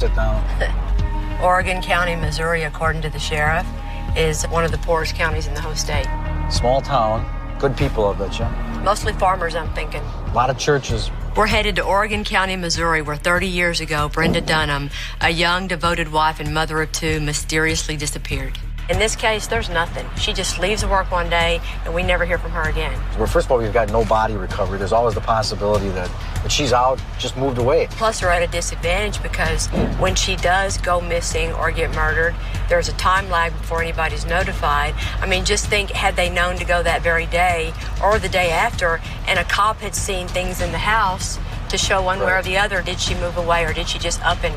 Sit down. Oregon County, Missouri, according to the sheriff, is one of the poorest counties in the whole state. Small town, good people, I bet you. Mostly farmers, I'm thinking. A lot of churches. We're headed to Oregon County, Missouri, where 30 years ago, Brenda Dunham, a young, devoted wife and mother of two, mysteriously disappeared. In this case, there's nothing. She just leaves work one day, and we never hear from her again. Well, first of all, we've got no body recovery. There's always the possibility that she's out, just moved away. Plus, they're at a disadvantage because when she does go missing or get murdered, there's a time lag before anybody's notified. I mean, just think, had they known to go that very day or the day after, and a cop had seen things in the house to show one way or the other, did she move away or did she just up and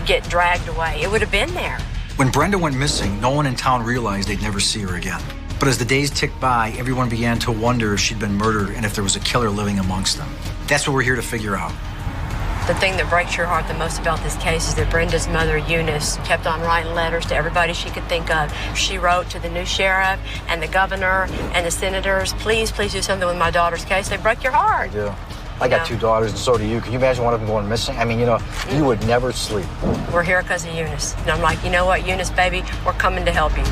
get dragged away? It would have been there. When Brenda went missing, no one in town realized they'd never see her again. But as the days ticked by, everyone began to wonder if she'd been murdered and if there was a killer living amongst them. That's what we're here to figure out. The thing that breaks your heart the most about this case is that Brenda's mother, Eunice, kept on writing letters to everybody she could think of. She wrote to the new sheriff and the governor and the senators, please do something with my daughter's case. They break your heart. I do. I got two daughters, and so do you. Can you imagine one of them going missing? I mean, you would never sleep. We're here because of Eunice. And I'm like, you know what, Eunice, baby, we're coming to help you.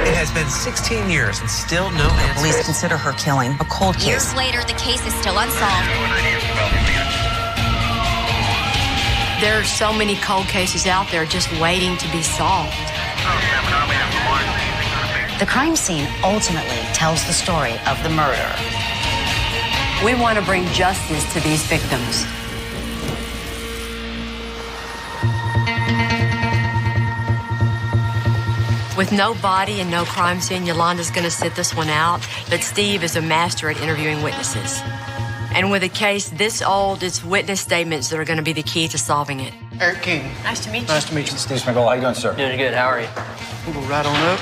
It has been 16 years and still no answer. Police consider her killing a cold case. Years later, the case is still unsolved. There are so many cold cases out there just waiting to be solved. The crime scene ultimately tells the story of the murder. We want to bring justice to these victims. With no body and no crime scene, Yolanda's going to sit this one out, but Steve is a master at interviewing witnesses. And with a case this old, it's witness statements that are going to be the key to solving it. Eric King. Nice to meet you. Nice to meet you. Steve Smigol, how you doing, sir? Doing good. How are you? We'll go right on up.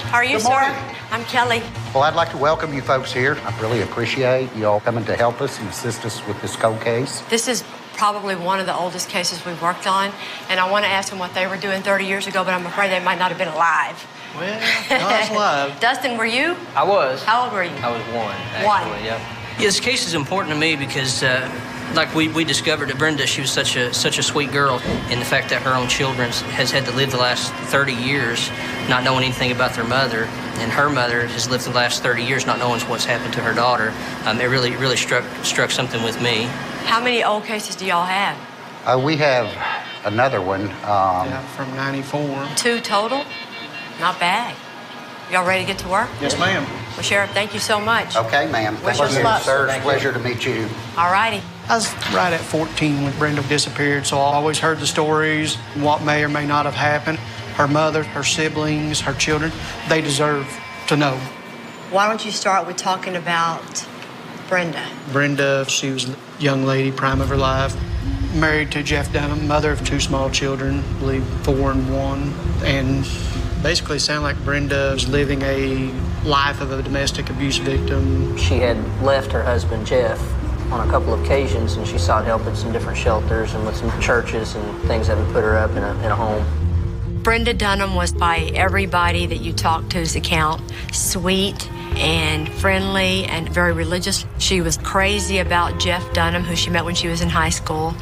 How are you, Good morning. sir? I'm Kelly. Well, I'd like to welcome you folks here. I really appreciate you all coming to help us and assist us with this cold case. This is probably one of the oldest cases we've worked on, and I want to ask them what they were doing 30 years ago, but I'm afraid they might not have been alive. Well, not alive. Dustin, were you? I was. How old were you? I was one, actually. One. Yep. Yeah, this case is important to me because, like we discovered that Brenda, she was such a sweet girl, and the fact that her own children has had to live the last 30 years not knowing anything about their mother, and her mother has lived the last 30 years not knowing what's happened to her daughter. It really struck something with me. How many old cases do y'all have? We have another one. From 94. 2 total? Not bad. Y'all ready to get to work? Yes, ma'am. Well, Sheriff, thank you so much. Okay, ma'am. Wish Thank us you, luck. sir. Thank you. Pleasure to meet you. All righty. I was right at 14 when Brenda disappeared, so I always heard the stories, what may or may not have happened. Her mother, her siblings, her children, they deserve to know. Why don't you start with talking about Brenda? Brenda, she was a young lady, prime of her life, married to Jeff Dunham, mother of 2 small children, I believe 4 and 1, and basically sounded like Brenda was living a life of a domestic abuse victim. She had left her husband, Jeff, on a couple of occasions, and she sought help at some different shelters and with some churches and things that would put her up in a home. Brenda Dunham was, by everybody that you talked to's account, sweet and friendly and very religious. She was crazy about Jeff Dunham, who she met when she was in high school,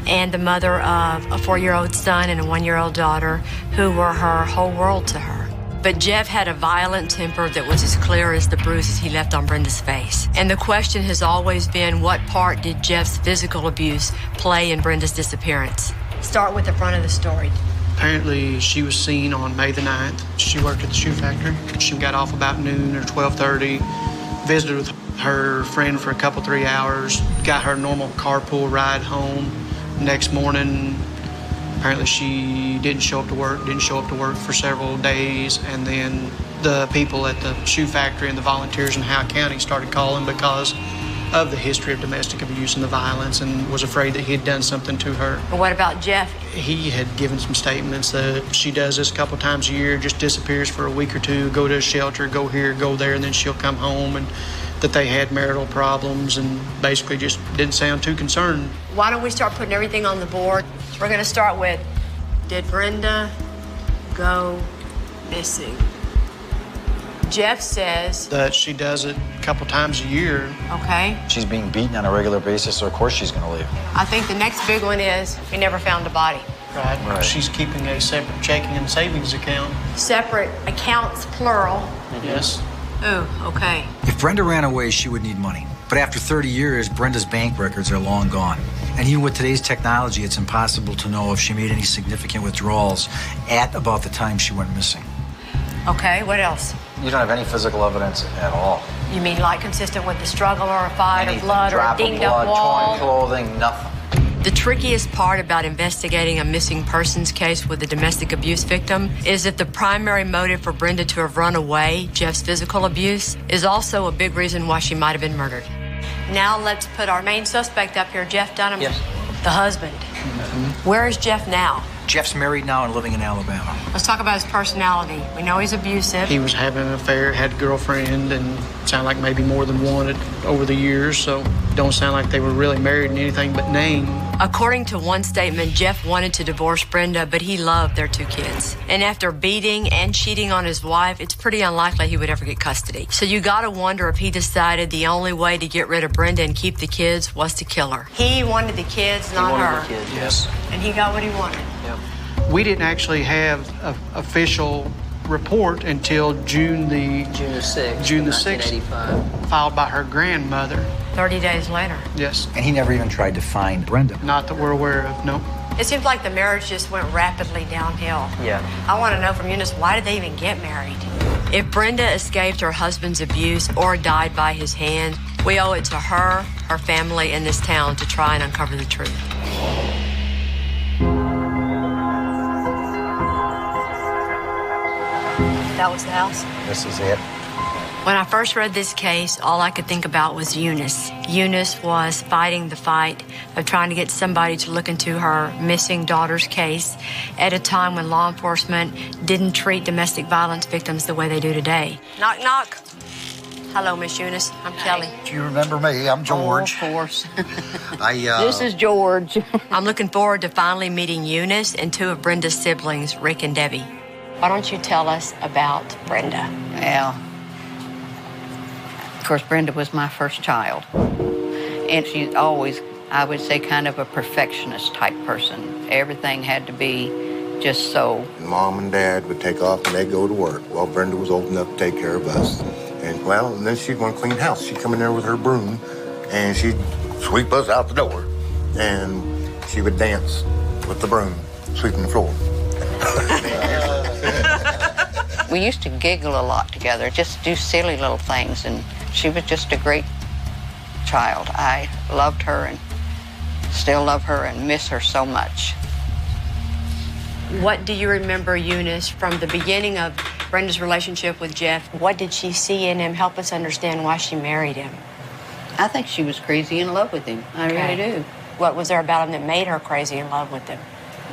and the mother of a 4-year-old son and a 1-year-old daughter, who were her whole world to her. But Jeff had a violent temper that was as clear as the bruises he left on Brenda's face. And the question has always been, what part did Jeff's physical abuse play in Brenda's disappearance? Start with the front of the story. Apparently, she was seen on May the 9th. She worked at the shoe factory. She got off about noon or 12:30, visited with her friend for a couple, 3 hours, got her normal carpool ride home. Next morning, apparently she didn't show up to work for several days, and then the people at the shoe factory and the volunteers in Howe County started calling because of the history of domestic abuse and the violence, and was afraid that he had done something to her. But what about Jeff? He had given some statements that she does this a couple times a year, just disappears for a week or two, go to a shelter, go here, go there, and then she'll come home, and that they had marital problems and basically just didn't sound too concerned. Why don't we start putting everything on the board? We're going to start with, did Brenda go missing? Jeff says... that she does it a couple times a year. Okay. She's being beaten on a regular basis, so of course she's going to leave. I think the next big one is we never found a body. Right. She's keeping a separate checking and savings account. Separate accounts, plural. Yes. Ooh, okay. If Brenda ran away, she would need money. But after 30 years, Brenda's bank records are long gone. And even with today's technology, it's impossible to know if she made any significant withdrawals at about the time she went missing. Okay, what else? You don't have any physical evidence at all. You mean like consistent with the struggle or a fight Anything, or blood or a drop of dinged blood, up wall? torn clothing, nothing. The trickiest part about investigating a missing persons case with a domestic abuse victim is that the primary motive for Brenda to have run away, Jeff's physical abuse, is also a big reason why she might have been murdered. Now let's put our main suspect up here, Jeff Dunham, Yes. the husband. Where is Jeff now? Jeff's married now and living in Alabama. Let's talk about his personality. We know he's abusive. He was having an affair, had a girlfriend, and sounded like maybe more than one over the years, so don't sound like they were really married in anything but name. According to one statement, Jeff wanted to divorce Brenda, but he loved their 2 kids. And after beating and cheating on his wife, it's pretty unlikely he would ever get custody. So you gotta wonder if he decided the only way to get rid of Brenda and keep the kids was to kill her. He wanted the kids, not her. The kids, yes. And he got what he wanted. We didn't actually have an official report until June the 6th, filed by her grandmother. 30 days later. Yes. And he never even tried to find Brenda. Not that we're aware of, no. It seems like the marriage just went rapidly downhill. Yeah. I want to know from Eunice, why did they even get married? If Brenda escaped her husband's abuse or died by his hand, we owe it to her, her family, and this town to try and uncover the truth. That was the house? This is it. When I first read this case, all I could think about was Eunice. Eunice was fighting the fight of trying to get somebody to look into her missing daughter's case at a time when law enforcement didn't treat domestic violence victims the way they do today. Knock, knock. Hello, Miss Eunice. I'm Kelly. Do you remember me? I'm George. Oh, of course. This is George. I'm looking forward to finally meeting Eunice and 2 of Brenda's siblings, Rick and Debbie. Why don't you tell us about Brenda? Well, of course, Brenda was my first child. And she's always, I would say, kind of a perfectionist type person. Everything had to be just so. Mom and Dad would take off and they'd go to work while Brenda was old enough to take care of us. And then she'd want to clean house. She'd come in there with her broom and she'd sweep us out the door. And she would dance with the broom, sweeping the floor. We used to giggle a lot together, just do silly little things, and she was just a great child. I loved her and still love her and miss her so much. What do you remember, Eunice, from the beginning of Brenda's relationship with Jeff? What did she see in him? Help us understand why she married him. I think she was crazy in love with him. I really do. What was there about him that made her crazy in love with him?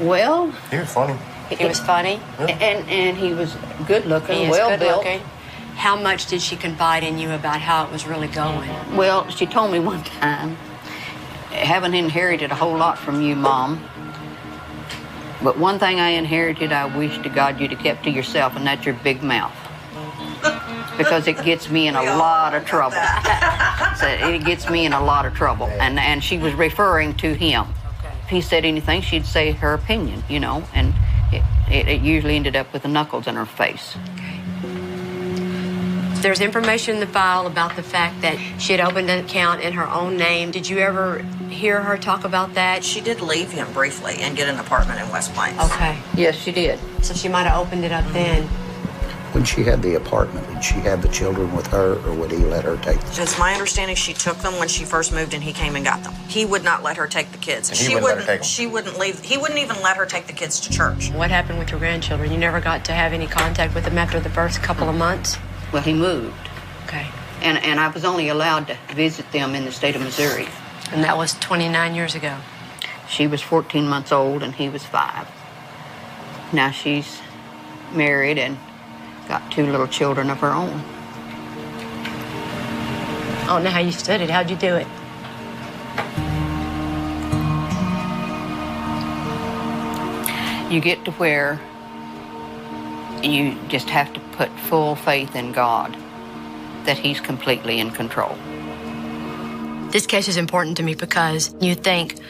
Well, He was funny. He was funny? and he was good looking, He is well good built. looking. How much did she confide in you about how it was really going? Well, she told me one time, haven't inherited a whole lot from you, Mom. But one thing I inherited, I wish to God you'd have kept to yourself, and that's your big mouth. Because it gets me in a lot of trouble. So it gets me in a lot of trouble. And she was referring to him. If he said anything, she'd say her opinion, you know, and it usually ended up with the knuckles in her face. Okay. There's information in the file about the fact that she had opened an account in her own name. Did you ever hear her talk about that? She did leave him briefly and get an apartment in West Plains. Okay. Yes, she did. So she might have opened it up then. When she had the apartment, did she have the children with her, or would he let her take them? It's my understanding she took them when she first moved and he came and got them. He would not let her take the kids. And he wouldn't let her take them. She wouldn't leave. He wouldn't even let her take the kids to church. What happened with your grandchildren? You never got to have any contact with them after the first couple of months? Well, he moved. Okay. And I was only allowed to visit them in the state of Missouri. And that was 29 years ago. She was 14 months old and he was 5. Now she's married and got 2 little children of her own. I don't know how you stood it. How'd you do it? You get to where You just have to put full faith in God that He's completely in control. This case is important to me because you think,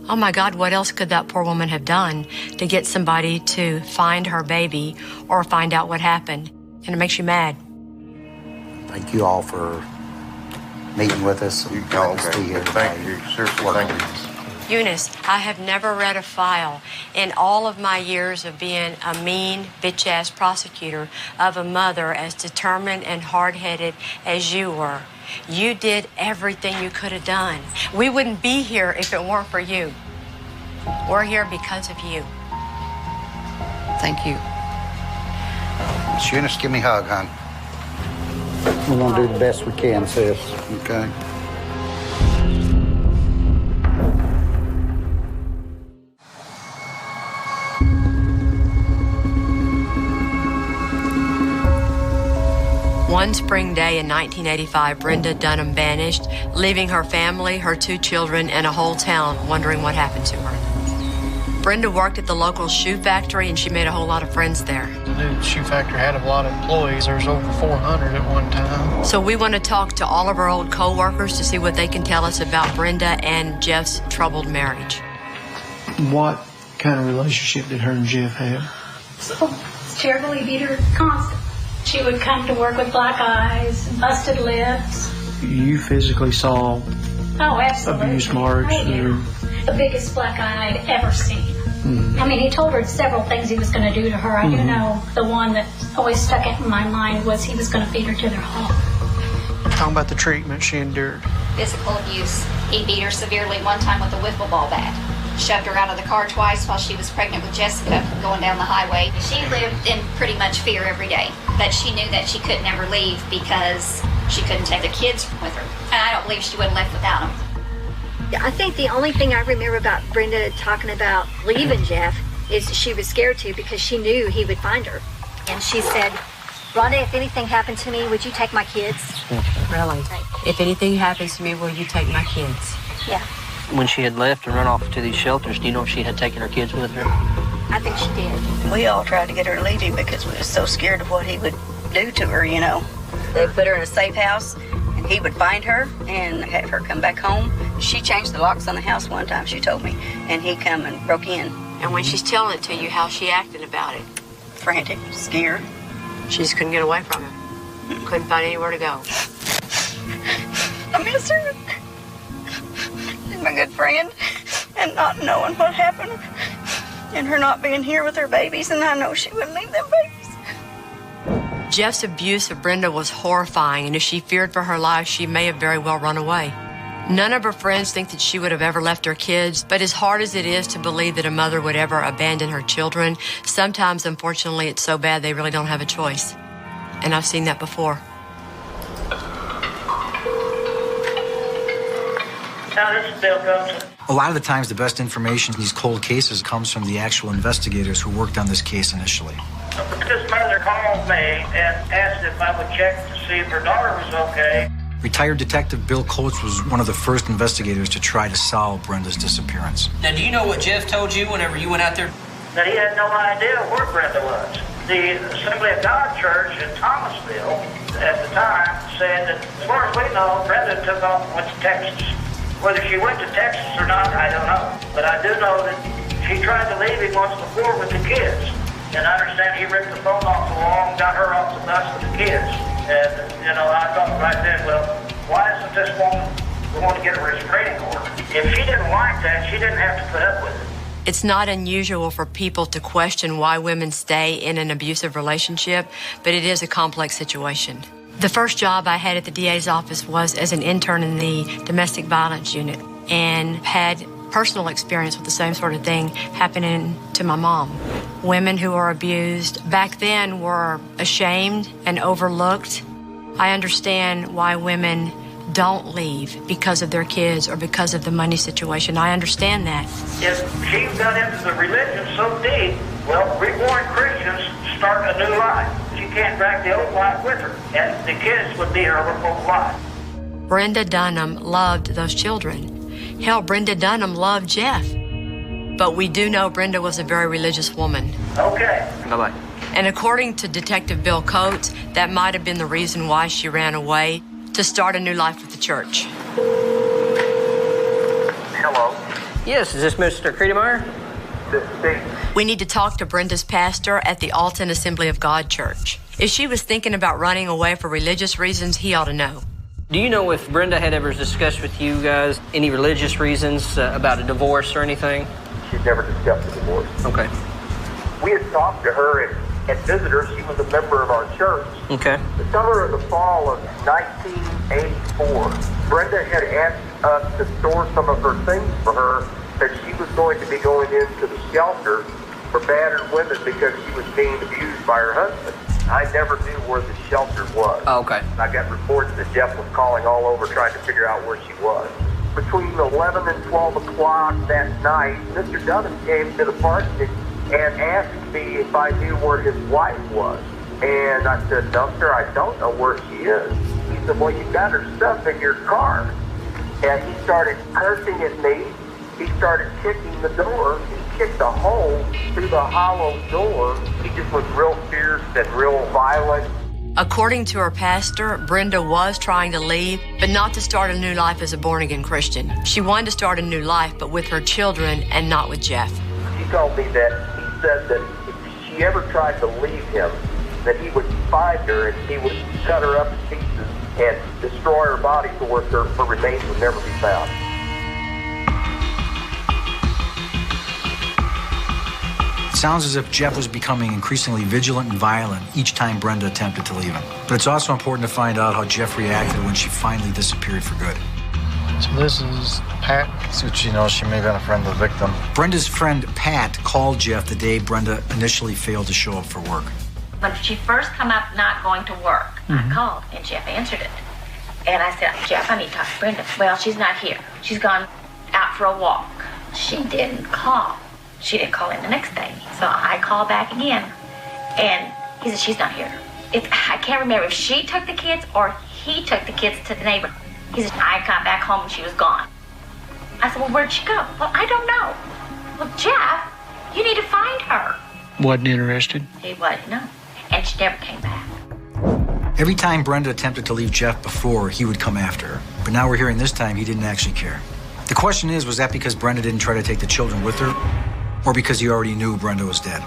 oh my God, what else could that poor woman have done to get somebody to find her baby or find out what happened? And it makes you mad. Thank you all for meeting with us. You Let us be here today. Thank you. Seriously, thank you. Eunice, I have never read a file in all of my years of being a mean, bitch-ass prosecutor of a mother as determined and hard-headed as you were. You did everything you could have done. We wouldn't be here if it weren't for you. We're here because of you. Thank you. Miss Eunice, give me a hug, hon. We're going to do the best we can, sis. Okay? One spring day in 1985, Brenda Dunham vanished, leaving her family, her 2 children, and a whole town wondering what happened to her. Brenda worked at the local shoe factory, and she made a whole lot of friends there. The shoe factory had a lot of employees. There was over 400 at one time. So we want to talk to all of our old co-workers to see what they can tell us about Brenda and Jeff's troubled marriage. What kind of relationship did her and Jeff have? So, terribly beat her constant. She would come to work with black eyes, busted lips. You physically saw abuse marks? The biggest black eye I'd ever seen. I mean, he told her several things he was going to do to her. I do know the one that always stuck out in my mind was he was going to feed her to their home. Talking about the treatment she endured. Physical abuse. He beat her severely one time with a wiffle ball bat. Shoved her out of the car twice while she was pregnant with Jessica going down the highway. She lived in pretty much fear every day, but she knew that she could never leave because she couldn't take the kids with her. And I don't believe she would have left without them. I think the only thing I remember about Brenda talking about leaving Jeff is she was scared to because she knew he would find her. And she said, Rhonda, if anything happened to me, would you take my kids? Really? If anything happens to me, will you take my kids? Yeah. When she had left and run off to these shelters, do you know if she had taken her kids with her? I think she did. We all tried to get her to leave him because we were so scared of what he would do to her, you know. They put her in a safe house, and he would find her and have her come back home. She changed the locks on the house one time, she told me, and he come and broke in. And when she's telling it to you, how's she acting about it? Frantic, scared. She just couldn't get away from him. Couldn't find anywhere to go. I miss her. My good friend, and not knowing what happened, and her not being here with her babies, and I know she wouldn't leave them babies. Jeff's abuse of Brenda was horrifying, and if she feared for her life, she may have very well run away. None of her friends think that she would have ever left her kids, but as hard as it is to believe that a mother would ever abandon her children, sometimes, unfortunately, it's so bad they really don't have a choice. And I've seen that before. This is Bill Goldson. A lot of the times, the best information in these cold cases comes from the actual investigators who worked on this case initially. This mother called me and asked if I would check to see if her daughter was okay. Retired Detective Bill Coates was one of the first investigators to try to solve Brenda's disappearance. Now, do you know what Jeff told you whenever you went out there? That he had no idea where Brenda was. The Assembly of God Church in Thomasville at the time said that, as far as we know, Brenda took off and went to Texas. Whether she went to Texas or not, I don't know. But I do know that she tried to leave him once before with the kids. And I understand he ripped the phone off the wall and got her off the bus with the kids. And, you know, I thought right then, well, why isn't this woman going to get a restraining order? If she didn't like that, she didn't have to put up with it. It's not unusual for people to question why women stay in an abusive relationship, but it is a complex situation. The first job I had at the DA's office was as an intern in the domestic violence unit and had personal experience with the same sort of thing happening to my mom. Women who are abused back then were ashamed and overlooked. I understand why women don't leave because of their kids or because of the money situation. I understand that. If she got into the religion so deep, well, reborn Christians start a new life. She can't drag the old life with her, and the kids would be her old life. Brenda Dunham loved those children. Hell, Brenda Dunham loved Jeff. But we do know Brenda was a very religious woman. Okay. Bye-bye. And according to Detective Bill Coates, that might have been the reason why she ran away, to start a new life with the church. Hello. Yes, is this Mr. Credemeyer? This is Steve. We need to talk to Brenda's pastor at the Alton Assembly of God Church. If she was thinking about running away for religious reasons, he ought to know. Do you know if Brenda had ever discussed with you guys any religious reasons about a divorce or anything? She'd never discussed a divorce. Okay. We had talked to her and visited her. She was a member of our church. Okay. The summer of the fall of 1984, Brenda had asked us to store some of her things for her that she was going to be going into the shelter for battered women because she was being abused by her husband. I never knew where the shelter was. Oh, okay. I got reports that Jeff was calling all over trying to figure out where she was. Between 11 and 12 o'clock that night, Mr. Dunham came to the parsonage and asked me if I knew where his wife was. And I said, no, sir, I don't know where she is. He said, well, you got her stuff in your car. And he started cursing at me. He started kicking the door. He kicked a hole through the hollow door. He just was real fierce and real violent. According to her pastor, Brenda was trying to leave, but not to start a new life as a born-again Christian. She wanted to start a new life, but with her children and not with Jeff. She told me that he said that if she ever tried to leave him, that he would find her and he would cut her up in pieces and destroy her body to where her remains would never be found. It sounds as if Jeff was becoming increasingly vigilant and violent each time Brenda attempted to leave him. But it's also important to find out how Jeff reacted when she finally disappeared for good. So this is Pat. So she knows she may have been a friend of the victim. Brenda's friend Pat called Jeff the day Brenda initially failed to show up for work. When she first come up not going to work, I called and Jeff answered it. And I said, Jeff, I need to talk to Brenda. Well, she's not here. She's gone out for a walk. She didn't call. She didn't call in the next day. So I called back again, and he said, she's not here. I can't remember if she took the kids or he took the kids to the neighbor. He said, I got back home and she was gone. I said, well, where'd she go? Well, I don't know. Well, Jeff, you need to find her. Wasn't interested. He wasn't, no. And she never came back. Every time Brenda attempted to leave Jeff before, he would come after her. But now we're hearing this time he didn't actually care. The question is, was that because Brenda didn't try to take the children with her? Or because he already knew Brenda was dead?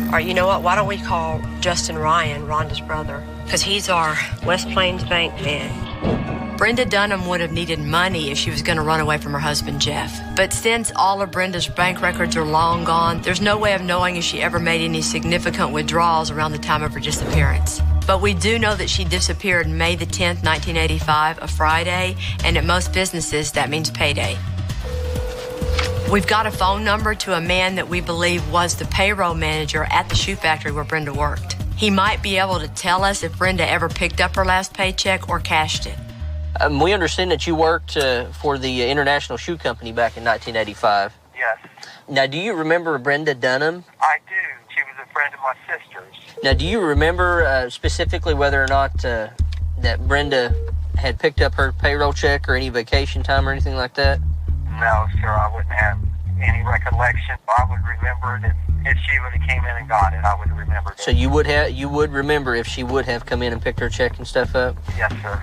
All right, you know what? Why don't we call Justin Ryan, Rhonda's brother? Because he's our West Plains bank man. Brenda Dunham would have needed money if she was going to run away from her husband, Jeff. But since all of Brenda's bank records are long gone, there's no way of knowing if she ever made any significant withdrawals around the time of her disappearance. But we do know that she disappeared May the 10th, 1985, a Friday, and at most businesses, that means payday. We've got a phone number to a man that we believe was the payroll manager at the shoe factory where Brenda worked. He might be able to tell us if Brenda ever picked up her last paycheck or cashed it. We understand that you worked for the International Shoe Company back in 1985. Yes. Now, do you remember Brenda Dunham? I do. She was a friend of my sister's. Now, do you remember specifically whether or not that Brenda had picked up her payroll check or any vacation time or anything like that? No, sir, I wouldn't have any recollection. I would remember it if she would have came in and got it. I would remember it. So you would remember if she would have come in and picked her check and stuff up? Yes, sir.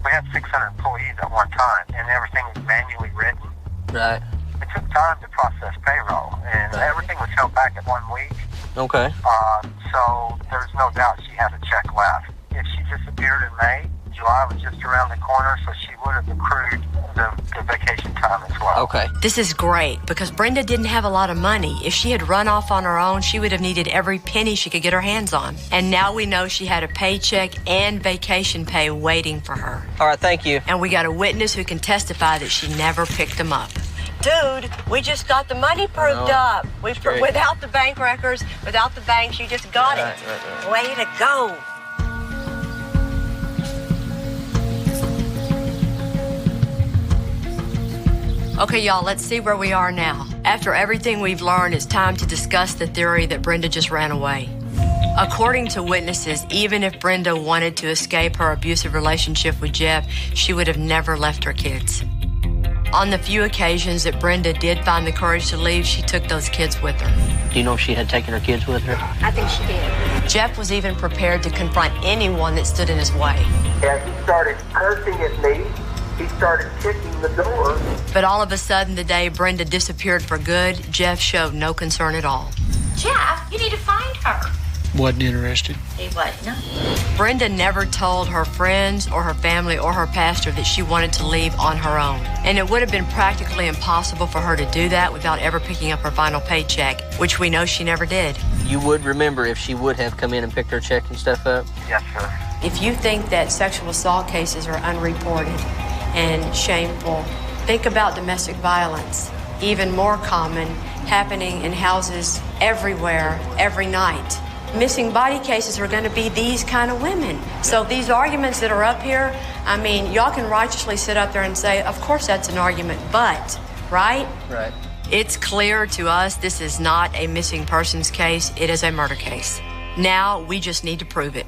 We had 600 employees at one time, and everything was manually written. Right. It took time to process payroll, and everything was held back at 1 week. Okay. So there's no doubt she had a check left. If she disappeared in May, July was just around the corner, so she would have accrued the vacation time as well. Okay. This is great because Brenda didn't have a lot of money. If she had run off on her own, she would have needed every penny she could get her hands on. And now we know she had a paycheck and vacation pay waiting for her. All right, thank you. And we got a witness who can testify that she never picked them up. Dude, we just got the money proved up. Without the bank records, without the banks, you just got it. Right. Way to go. Okay, y'all, let's see where we are now. After everything we've learned, it's time to discuss the theory that Brenda just ran away. According to witnesses, even if Brenda wanted to escape her abusive relationship with Jeff, she would have never left her kids. On the few occasions that Brenda did find the courage to leave, she took those kids with her. Do you know if she had taken her kids with her? I think she did. Jeff was even prepared to confront anyone that stood in his way. As he started cursing at me, he started kicking the door. But all of a sudden, the day Brenda disappeared for good, Jeff showed no concern at all. Jeff, you need to find her. Wasn't interested. He wasn't. No. Brenda never told her friends or her family or her pastor that she wanted to leave on her own. And it would have been practically impossible for her to do that without ever picking up her final paycheck, which we know she never did. You would remember if she would have come in and picked her check and stuff up? Yes, sir. If you think that sexual assault cases are unreported and shameful, think about domestic violence, even more common, happening in houses everywhere, every night. Missing body cases are going to be these kind of women. So these arguments that are up here, I mean, y'all can righteously sit up there and say, of course that's an argument, but, right? Right. It's clear to us this is not a missing persons case, it is a murder case. Now we just need to prove it.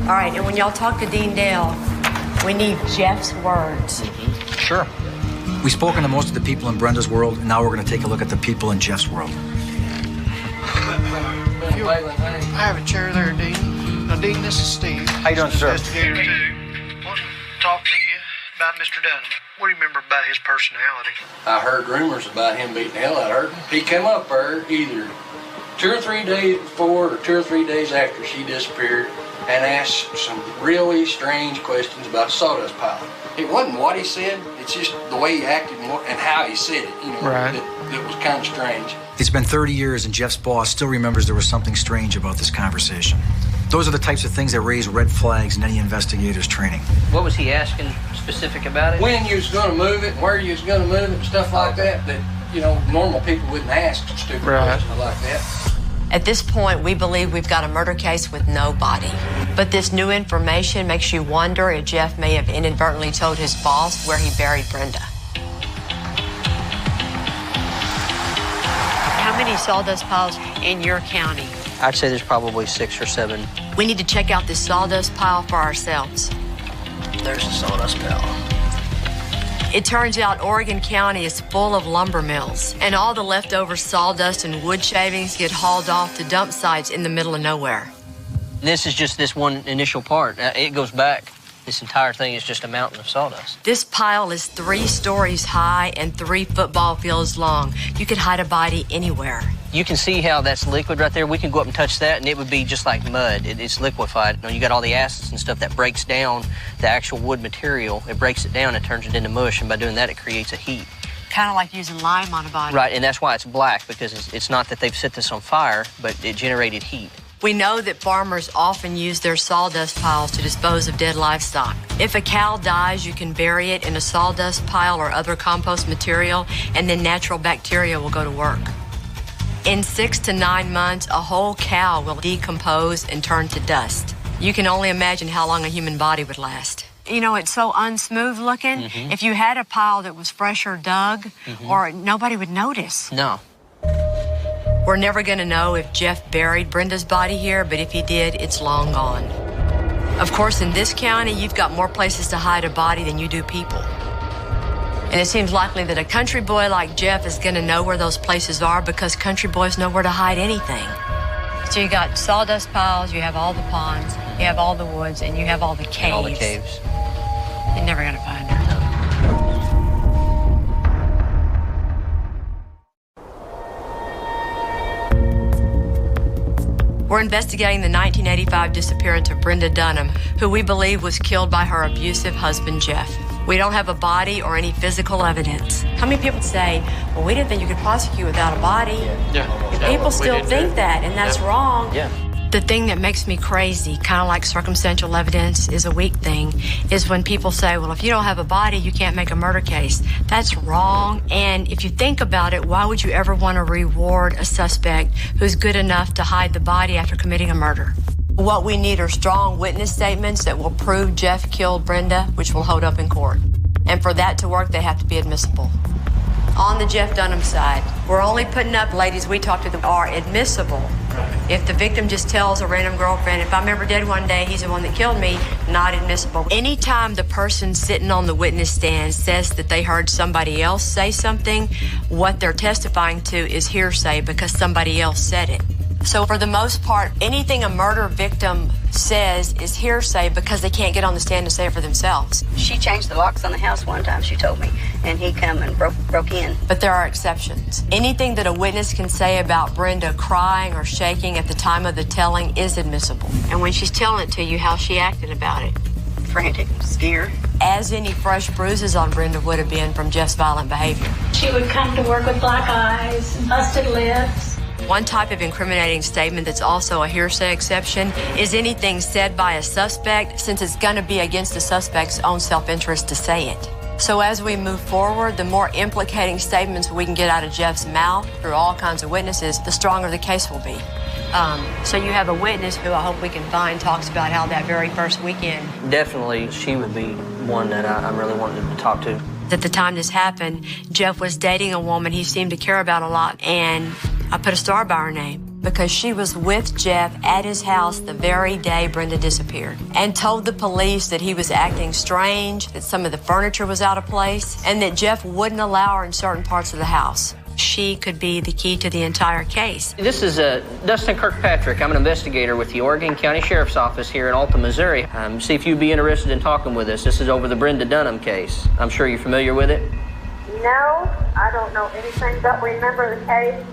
All right, and when y'all talk to Dean Dale, we need Jeff's words. Sure. We've spoken to most of the people in Brenda's world, and now we're going to take a look at the people in Jeff's world. I have a chair there, Dean. Now, Dean, this is Steve. How you doing, sir? Investigator 2. Want to talk to you about Mr. Dunham. What do you remember about his personality? I heard rumors about him beating the hell out of her. He came up there either 2 or 3 days before or 2 or 3 days after she disappeared and asked some really strange questions about the sawdust pile. It wasn't what he said, it's just the way he acted and how he said it, you know, right. that was kind of strange. It's been 30 years, and Jeff's boss still remembers there was something strange about this conversation. Those are the types of things that raise red flags in any investigator's training. What was he asking specific about it? When you was going to move it, where you was going to move it, and stuff like that, you know, normal people wouldn't ask stupid questions like that. At this point, we believe we've got a murder case with no body. But this new information makes you wonder if Jeff may have inadvertently told his boss where he buried Brenda. How many sawdust piles in your county? I'd say there's probably 6 or 7. We need to check out this sawdust pile for ourselves. There's a sawdust pile. It turns out Oregon County is full of lumber mills, and all the leftover sawdust and wood shavings get hauled off to dump sites in the middle of nowhere. This is just this one initial part. It goes back. This entire thing is just a mountain of sawdust. This pile is 3 stories high and 3 football fields long. You could hide a body anywhere. You can see how that's liquid right there. We can go up and touch that, and it would be just like mud. It's liquefied. You know, you got all the acids and stuff that breaks down the actual wood material. It breaks it down and turns it into mush, and by doing that, it creates a heat. Kind of like using lime on a body. Right, and that's why it's black, because it's not that they've set this on fire, but it generated heat. We know that farmers often use their sawdust piles to dispose of dead livestock. If a cow dies, you can bury it in a sawdust pile or other compost material, and then natural bacteria will go to work. In 6 to 9 months, a whole cow will decompose and turn to dust. You can only imagine how long a human body would last. You know, it's so unsmooth looking. Mm-hmm. If you had a pile that was fresher dug, or nobody would notice. No. We're never going to know if Jeff buried Brenda's body here, but if he did, it's long gone. Of course, in this county, you've got more places to hide a body than you do people. And it seems likely that a country boy like Jeff is going to know where those places are because country boys know where to hide anything. So you got sawdust piles, you have all the ponds, you have all the woods, and you have all the caves. All the caves. You're never going to find her. We're investigating the 1985 disappearance of Brenda Dunham, who we believe was killed by her abusive husband, Jeff. We don't have a body or any physical evidence. How many people say, well, we didn't think you could prosecute without a body? Yeah. People still think that, and that's wrong. Yeah. The thing that makes me crazy, kind of like circumstantial evidence is a weak thing, is when people say, well, if you don't have a body, you can't make a murder case. That's wrong. And if you think about it, why would you ever want to reward a suspect who's good enough to hide the body after committing a murder? What we need are strong witness statements that will prove Jeff killed Brenda, which will hold up in court. And for that to work, they have to be admissible. on the Jeff Dunham side. We're only putting up ladies we talk to that are admissible. If the victim just tells a random girlfriend, if I'm ever dead one day, he's the one that killed me, not admissible. Anytime the person sitting on the witness stand says that they heard somebody else say something, what they're testifying to is hearsay because somebody else said it. So for the most part, anything a murder victim says is hearsay because they can't get on the stand and say it for themselves. She changed the locks on the house one time, she told me, and he come and broke in. But there are exceptions. Anything that a witness can say about Brenda crying or shaking at the time of the telling is admissible. And when she's telling it to you, how she acted about it. Frantic, scared. As any fresh bruises on Brenda would have been from Jeff's violent behavior. She would come to work with black eyes, busted lips. One type of incriminating statement that's also a hearsay exception is anything said by a suspect, since it's going to be against the suspect's own self-interest to say it. So as we move forward, the more implicating statements we can get out of Jeff's mouth through all kinds of witnesses, the stronger the case will be. So you have a witness who I hope we can find talks about how that very first weekend. Definitely, she would be one that I'm really wanting to talk to. At the time this happened, Jeff was dating a woman he seemed to care about a lot, and I put a star by her name because she was with Jeff at his house the very day Brenda disappeared and told the police that he was acting strange, that some of the furniture was out of place, and that Jeff wouldn't allow her in certain parts of the house. She could be the key to the entire case. This is Dustin Kirkpatrick. I'm an investigator with the Oregon County Sheriff's Office here in Alta, Missouri. See if you'd be interested in talking with us. This is over the Brenda Dunham case. I'm sure you're familiar with it. No, I don't know anything but remember the case.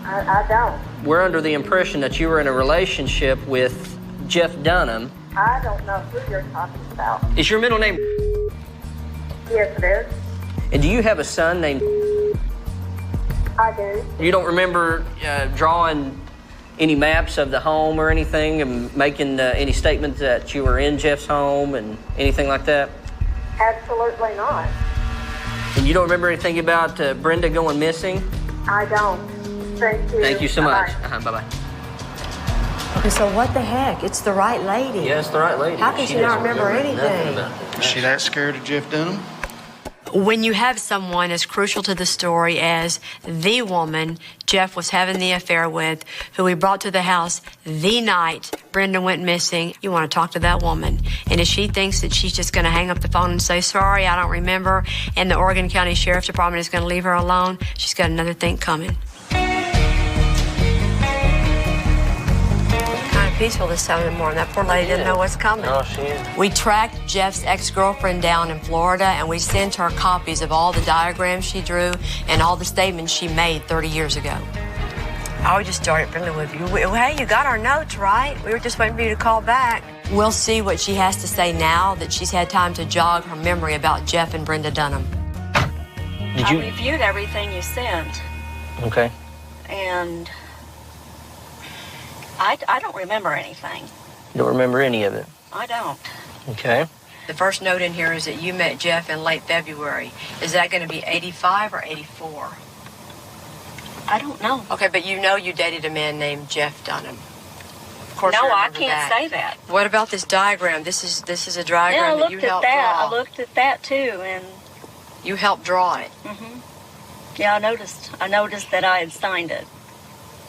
I don't. We're under the impression that you were in a relationship with Jeff Dunham. I don't know who you're talking about. Is your middle name? Yes, it is. And do you have a son named? I do. You don't remember drawing any maps of the home or anything and making any statements that you were in Jeff's home and anything like that? Absolutely not. And you don't remember anything about Brenda going missing? I don't. Thank you. Thank you so much. Bye-bye. Bye-bye. Okay, so what the heck? It's the right lady. Yeah, it's the right lady. How can she not remember anything? Is she that scared of Jeff Dunham? When you have someone as crucial to the story as the woman Jeff was having the affair with, who he brought to the house the night Brenda went missing, you want to talk to that woman. And if she thinks that she's just going to hang up the phone and say, sorry, I don't remember, and the Oregon County Sheriff's Department is going to leave her alone, she's got another thing coming. Peaceful this time of the morning. That poor lady didn't know what's coming. No, she is. We tracked Jeff's ex-girlfriend down in Florida, and we sent her copies of all the diagrams she drew and all the statements she made 30 years ago. I would just start friendly with you. Hey, you got our notes, right? We were just waiting for you to call back. We'll see what she has to say now that she's had time to jog her memory about Jeff and Brenda Dunham. I reviewed everything you sent. Okay. And I don't remember anything. You don't remember any of it? I don't. Okay. The first note in here is that you met Jeff in late February. Is that going to be 85 or 84? I don't know. Okay, but you know you dated a man named Jeff Dunham. Of course, no, you I remember can't say that. What about this diagram? This is a diagram Yeah, I that looked you at helped that. draw. I looked at that too, and you helped draw it. Yeah, I noticed that I had signed it.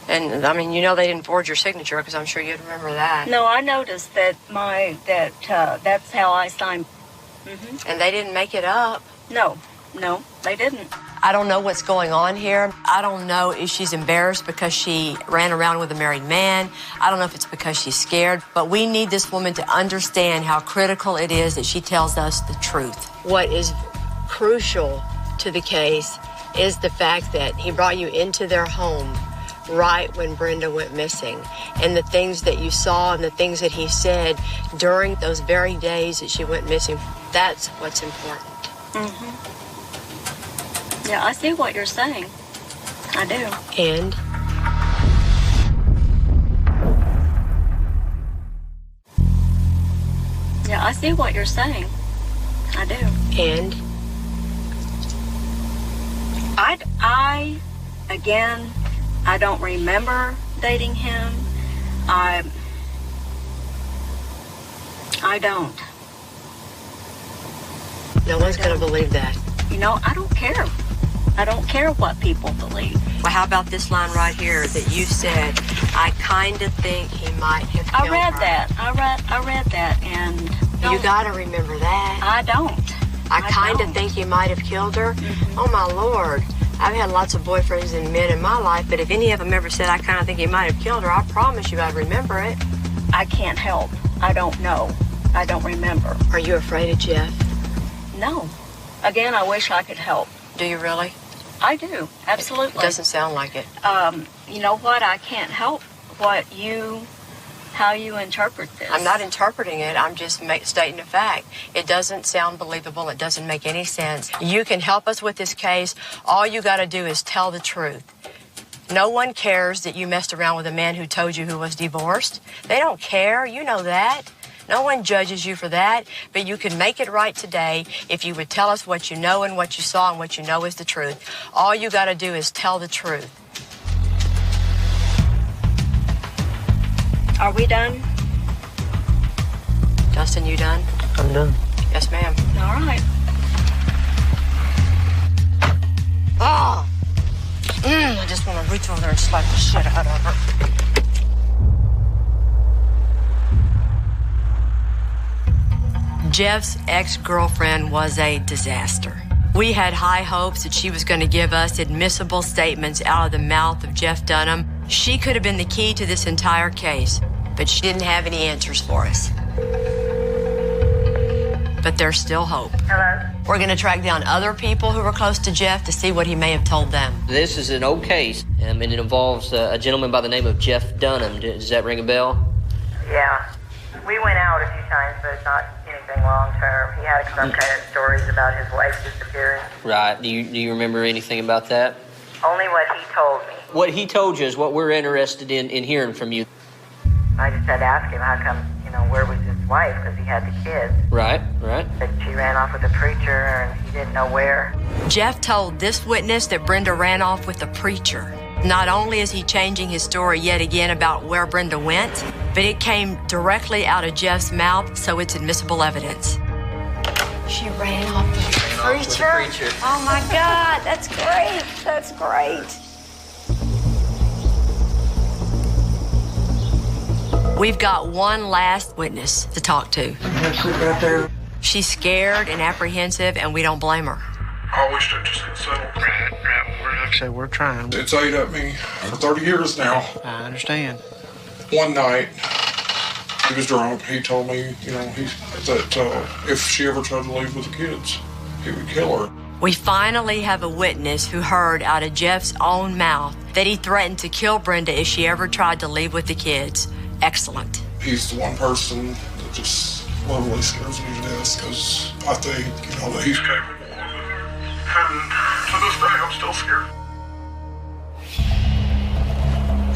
And I mean, you know they didn't forge your signature because I'm sure you'd remember that. No, I noticed that that's how I signed. And they didn't make it up. No, they didn't. I don't know what's going on here. I don't know if she's embarrassed because she ran around with a married man. I don't know if it's because she's scared. But we need this woman to understand how critical it is that she tells us the truth. What is crucial to the case is the fact that he brought you into their home right when Brenda went missing. And the things that you saw and the things that he said during those very days that she went missing, that's what's important. Yeah, I see what you're saying. I do. And? Yeah, I see what you're saying. I do. And? I don't remember dating him. I don't. No one's going to believe that. You know, I don't care. I don't care what people believe. Well, how about this line right here that you said, I kind of think he might have killed I read her. that. I read that, and You got to remember that. I don't. I kind of think he might have killed her. Oh, my Lord. I've had lots of boyfriends and men in my life, but if any of them ever said, I kind of think he might have killed her, I promise you I'd remember it. I can't help. I don't know. I don't remember. Are you afraid of Jeff? No. Again, I wish I could help. Do you really? I do. Absolutely. It doesn't sound like it. You know what? I can't help how you interpret this. I'm not interpreting it. I'm just stating a fact. It doesn't sound believable. It doesn't make any sense. You can help us with this case. All you got to do is tell the truth. No one cares that you messed around with a man who told you who was divorced. They don't care. You know that. No one judges you for that. But you can make it right today if you would tell us what you know and what you saw and what you know is the truth. All you got to do is tell the truth. Are we done? Justin, you done? I'm done. Yes, ma'am. All right. Oh! I just want to reach over there and slap the shit out of her. Jeff's ex-girlfriend was a disaster. We had high hopes that she was going to give us admissible statements out of the mouth of Jeff Dunham. She could have been the key to this entire case, but she didn't have any answers for us. But there's still hope. Hello? We're going to track down other people who were close to Jeff to see what he may have told them. This is an old case, and it involves a gentleman by the name of Jeff Dunham. Does that ring a bell? Yeah. We went out a few times, but not anything long term. He had some kind of stories about his wife's disappearance. Right. Do you remember anything about that? Only what he told me. What he told you is what we're interested in hearing from you. I just had to ask him how come, where was his wife? Because he had the kids. Right. But she ran off with the preacher, and he didn't know where. Jeff told this witness that Brenda ran off with the preacher. Not only is he changing his story yet again about where Brenda went, but it came directly out of Jeff's mouth, so it's admissible evidence. She ran off with the preacher? Oh, my God. That's great. That's great. We've got one last witness to talk to. Right there. She's scared and apprehensive, and we don't blame her. I wish I just could settle. Right. Like I said, we're trying. It's ate at me for 30 years now. I understand. One night, he was drunk. He told me, that if she ever tried to leave with the kids, he would kill her. We finally have a witness who heard out of Jeff's own mouth that he threatened to kill Brenda if she ever tried to leave with the kids. Excellent. He's the one person that just literally scares me to death because I think, that he's capable of it. And to this day, I'm still scared.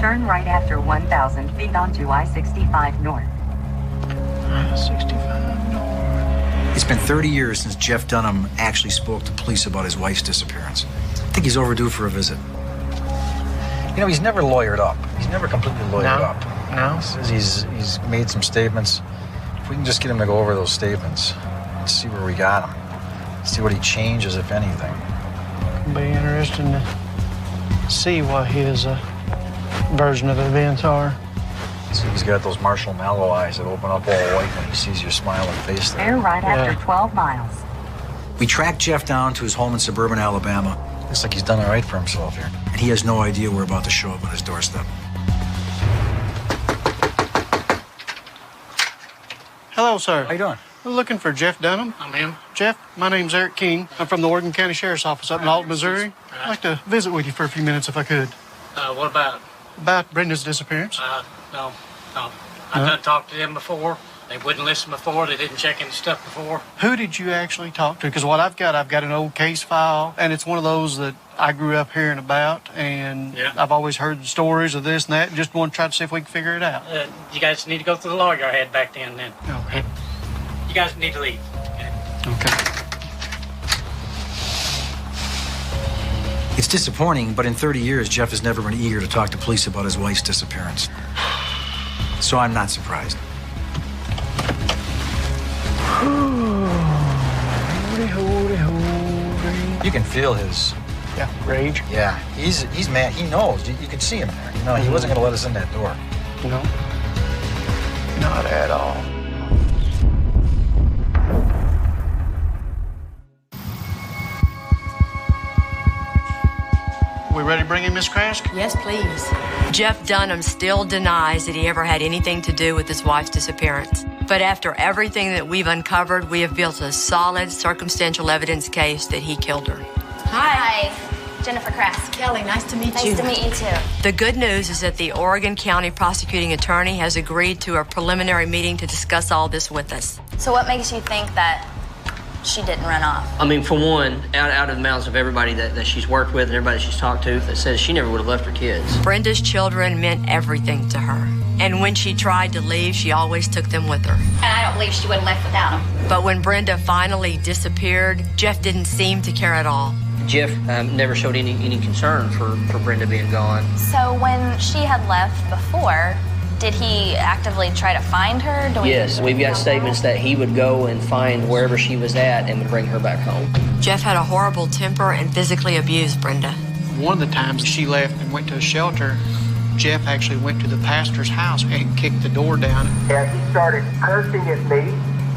Turn right after 1,000 feet onto I-65 North. I-65 North. It's been 30 years since Jeff Dunham actually spoke to police about his wife's disappearance. I think he's overdue for a visit. He's never lawyered up. He's never completely lawyered up. No? He says he's made some statements. If we can just get him to go over those statements and see where we got him, see what he changes, if anything. It'll be interesting to see what his version of events are. See, he's got those Marshall Mallow eyes that open up all white when he sees your smiling face there. Turn right after 12 miles. We tracked Jeff down to his home in suburban Alabama. Looks like he's done all right for himself here. And he has no idea we're about to show up on his doorstep. Hello, sir. How you doing? We're looking for Jeff Dunham. I'm him. Jeff, my name's Eric King. I'm from the Oregon County Sheriff's Office up in Alton, Missouri. I'd like to visit with you for a few minutes if I could. What about? About Brenda's disappearance. No. I've done talked to them before. They wouldn't listen before. They didn't check any stuff before. Who did you actually talk to? Because what I've got an old case file, and it's one of those that I grew up hearing about, and I've always heard the stories of this and that, and just want to try to see if we can figure it out. You guys need to go through the lawyer I had back then. Okay. You guys need to leave. Okay. It's disappointing, but in 30 years, Jeff has never been eager to talk to police about his wife's disappearance. So I'm not surprised. You can feel his Yeah, rage. Yeah, he's mad. He knows. You could see him there. You know, he wasn't going to let us in that door. No. Not at all. We ready to bring in Miss Krask? Yes, please. Jeff Dunham still denies that he ever had anything to do with his wife's disappearance. But after everything that we've uncovered, we have built a solid circumstantial evidence case that he killed her. Hi. Jennifer Krask. Kelly, nice to meet you. Nice to meet you, too. The good news is that the Oregon County prosecuting attorney has agreed to a preliminary meeting to discuss all this with us. So what makes you think that she didn't run off? I mean, for one, out of the mouths of everybody that she's worked with and everybody she's talked to that says she never would have left her kids. Brenda's children meant everything to her. And when she tried to leave, she always took them with her. And I don't believe she would have left without them. But when Brenda finally disappeared, Jeff didn't seem to care at all. Jeff never showed any concern for Brenda being gone. So when she had left before, did he actively try to find her? Yes, we've got statements that he would go and find wherever she was at and would bring her back home. Jeff had a horrible temper and physically abused Brenda. One of the times she left and went to a shelter, Jeff actually went to the pastor's house and kicked the door down. Yeah, he started cursing at me.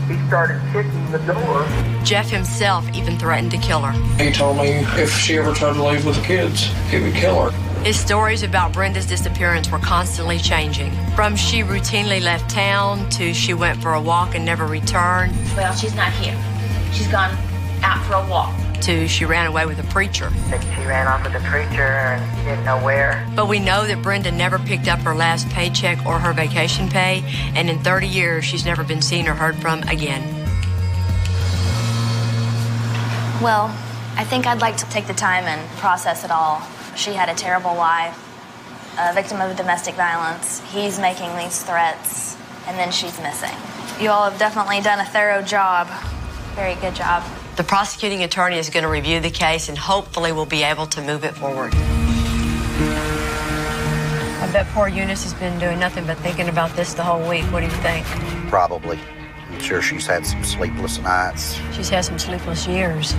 He started kicking the door. Jeff himself even threatened to kill her. He told me if she ever tried to leave with the kids, he would kill her. His stories about Brenda's disappearance were constantly changing. From she routinely left town to she went for a walk and never returned. Well, she's not here. She's gone out for a walk. To she ran away with a preacher. She ran off with a preacher and didn't know where. But we know that Brenda never picked up her last paycheck or her vacation pay, and in 30 years, she's never been seen or heard from again. Well, I think I'd like to take the time and process it all. She had a terrible life, a victim of domestic violence. He's making these threats, and then she's missing. You all have definitely done a thorough job. Very good job. The prosecuting attorney is going to review the case and hopefully we'll be able to move it forward. I bet poor Eunice has been doing nothing but thinking about this the whole week. What do you think? Probably. I'm sure she's had some sleepless nights. She's had some sleepless years.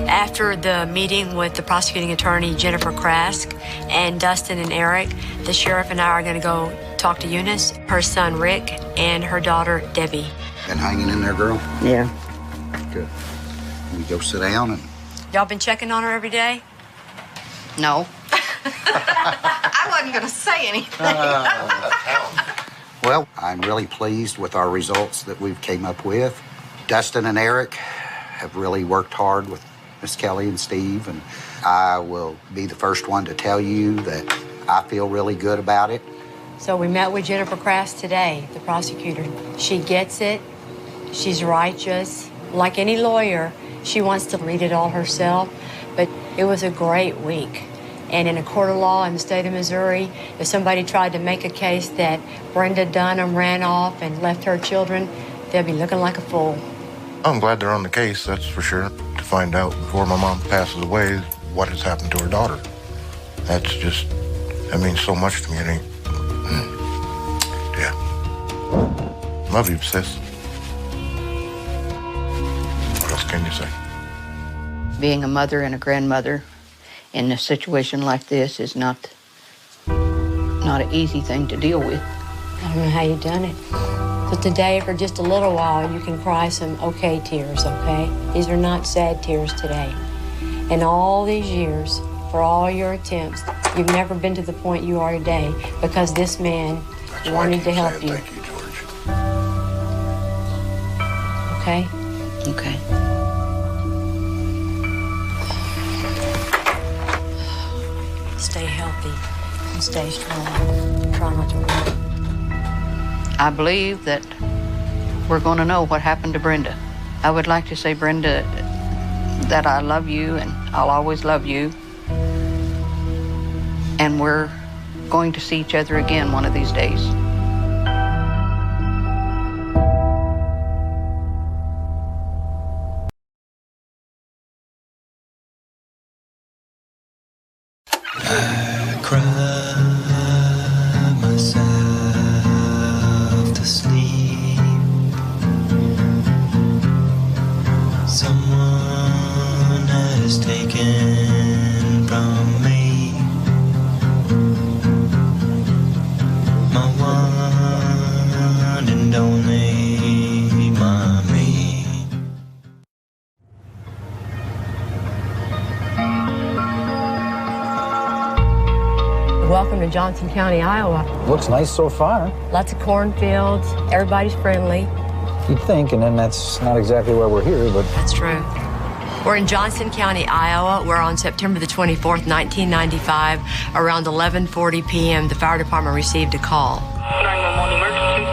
After the meeting with the prosecuting attorney, Jennifer Krask, and Dustin and Eric, the sheriff and I are going to go talk to Eunice, her son Rick, and her daughter Debbie. Been hanging in there, girl? Yeah. Good. We go sit down and... Y'all been checking on her every day? No. I wasn't going to say anything. Well, I'm really pleased with our results that we've came up with. Dustin and Eric have really worked hard with Miss Kelly and Steve, and I will be the first one to tell you that I feel really good about it. So we met with Jennifer Krask today, the prosecutor. She gets it. She's righteous. Like any lawyer, she wants to read it all herself, but it was a great week. And in a court of law in the state of Missouri, if somebody tried to make a case that Brenda Dunham ran off and left her children, they'll be looking like a fool. I'm glad they're on the case, that's for sure, to find out before my mom passes away what has happened to her daughter. That's just, that means so much to me. It ain't, yeah. Love you, sis. What else can you say? Being a mother and a grandmother in a situation like this is not an easy thing to deal with. I don't know how you've done it. So today, for just a little while, you can cry some okay tears, okay? These are not sad tears today. In all these years, for all your attempts, you've never been to the point you are today because this man wanted to help you. Thank you, George. Okay? Okay. Stay healthy and stay strong. Try not to worry. I believe that we're going to know what happened to Brenda. I would like to say, Brenda, that I love you and I'll always love you. And we're going to see each other again one of these days. I cry myself to sleep. Someone has taken Johnson County, Iowa. Looks nice so far. Lots of cornfields. Everybody's friendly. You'd think, and then that's not exactly why we're here, but... That's true. We're in Johnson County, Iowa. We're on September the 24th, 1995. Around 11:40 p.m., the fire department received a call. 911 emergency.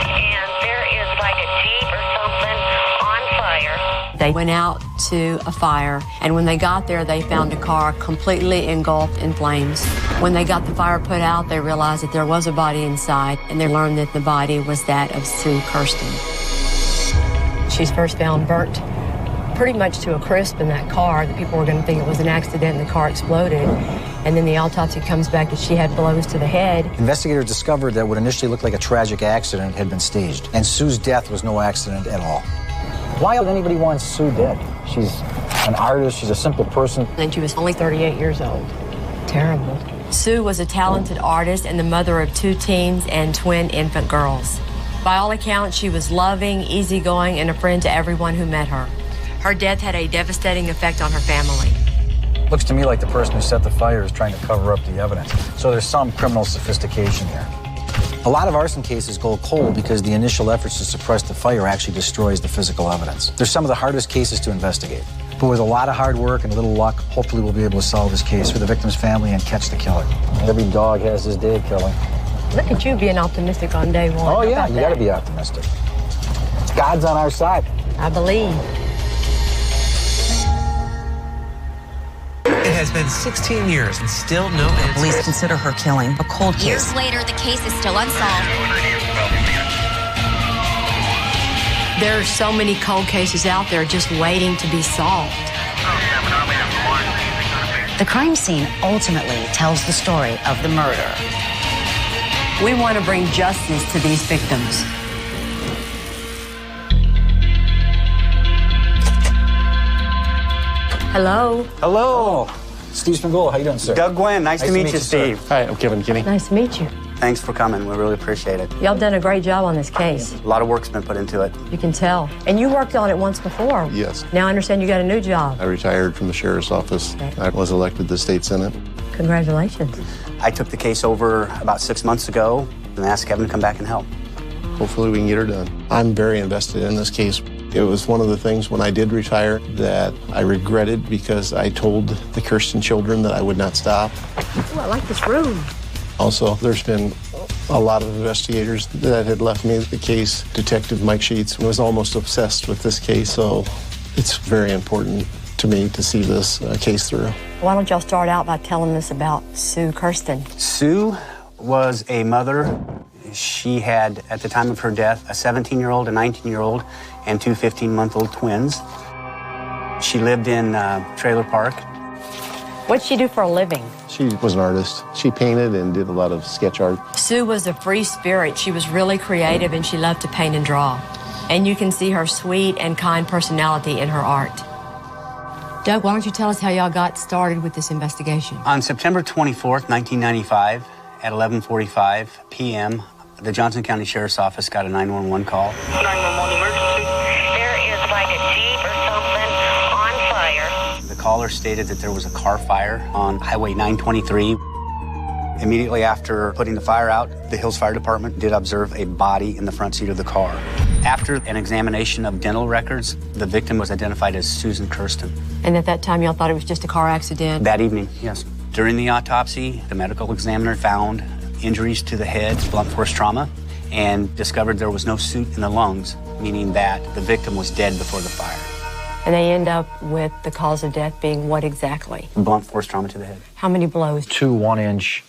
And there is like a Jeep or something on fire. They went out to a fire, and when they got there, they found a car completely engulfed in flames. When they got the fire put out, they realized that there was a body inside, and they learned that the body was that of Sue Kirsten. She's first found burnt pretty much to a crisp in that car. The people were going to think it was an accident and the car exploded. And then the autopsy comes back that she had blows to the head. Investigators discovered that what initially looked like a tragic accident had been staged, and Sue's death was no accident at all. Why would anybody want Sue dead? She's an artist, she's a simple person. And she was only 38 years old. Terrible. Sue was a talented artist and the mother of 2 teens and twin infant girls. By all accounts, she was loving, easygoing, and a friend to everyone who met her. Her death had a devastating effect on her family. Looks to me like the person who set the fire is trying to cover up the evidence. So there's some criminal sophistication there. A lot of arson cases go cold because the initial efforts to suppress the fire actually destroys the physical evidence. They're some of the hardest cases to investigate. But with a lot of hard work and a little luck, hopefully we'll be able to solve this case for the victim's family and catch the killer. Every dog has his day, Kelly. Look at you being optimistic on day one. Oh, yeah, you gotta be optimistic. God's on our side. I believe. It has been 16 years and still no answer. Police consider her killing a cold case. Years later, the case is still unsolved. There are so many cold cases out there just waiting to be solved. The crime scene ultimately tells the story of the murder. We want to bring justice to these victims. Hello. Hello. Steve Spingola, how you doing, sir? Doug Gwynn, nice to meet you, Steve. Hi, I'm Kevin Kinney. Nice to meet you. Thanks for coming. We really appreciate it. Y'all done a great job on this case. A lot of work's been put into it. You can tell. And you worked on it once before. Yes. Now I understand you got a new job. I retired from the sheriff's office. Okay. I was elected to the state senate. Congratulations. I took the case over about 6 months ago and asked Kevin to come back and help. Hopefully we can get her done. I'm very invested in this case. It was one of the things when I did retire that I regretted because I told the Kirsten children that I would not stop. Oh, I like this room. Also, there's been a lot of investigators that had left me the case. Detective Mike Sheets was almost obsessed with this case, so it's very important to me to see this case through. Why don't y'all start out by telling us about Sue Kirsten? Sue was a mother. She had, at the time of her death, a 17-year-old, a 19-year-old, and 2 15-month-old twins. She lived in Trailer Park. What'd she do for a living? She was an artist. She painted and did a lot of sketch art. Sue was a free spirit. She was really creative and she loved to paint and draw. And you can see her sweet and kind personality in her art. Doug, why don't you tell us how y'all got started with this investigation? On September 24th, 1995, at 11:45 p.m., the Johnson County Sheriff's Office got a 911 call. 911 emergency. There is like a Jeep or something on fire. The caller stated that there was a car fire on Highway 923. Immediately after putting the fire out, the Hills Fire Department did observe a body in the front seat of the car. After an examination of dental records, the victim was identified as Susan Kirsten. And at that time, y'all thought it was just a car accident? That evening, yes. During the autopsy, the medical examiner found injuries to the head, blunt force trauma, and discovered there was no soot in the lungs, meaning that the victim was dead before the fire. And they end up with the cause of death being what exactly? Blunt force trauma to the head. How many blows? 2 1-inch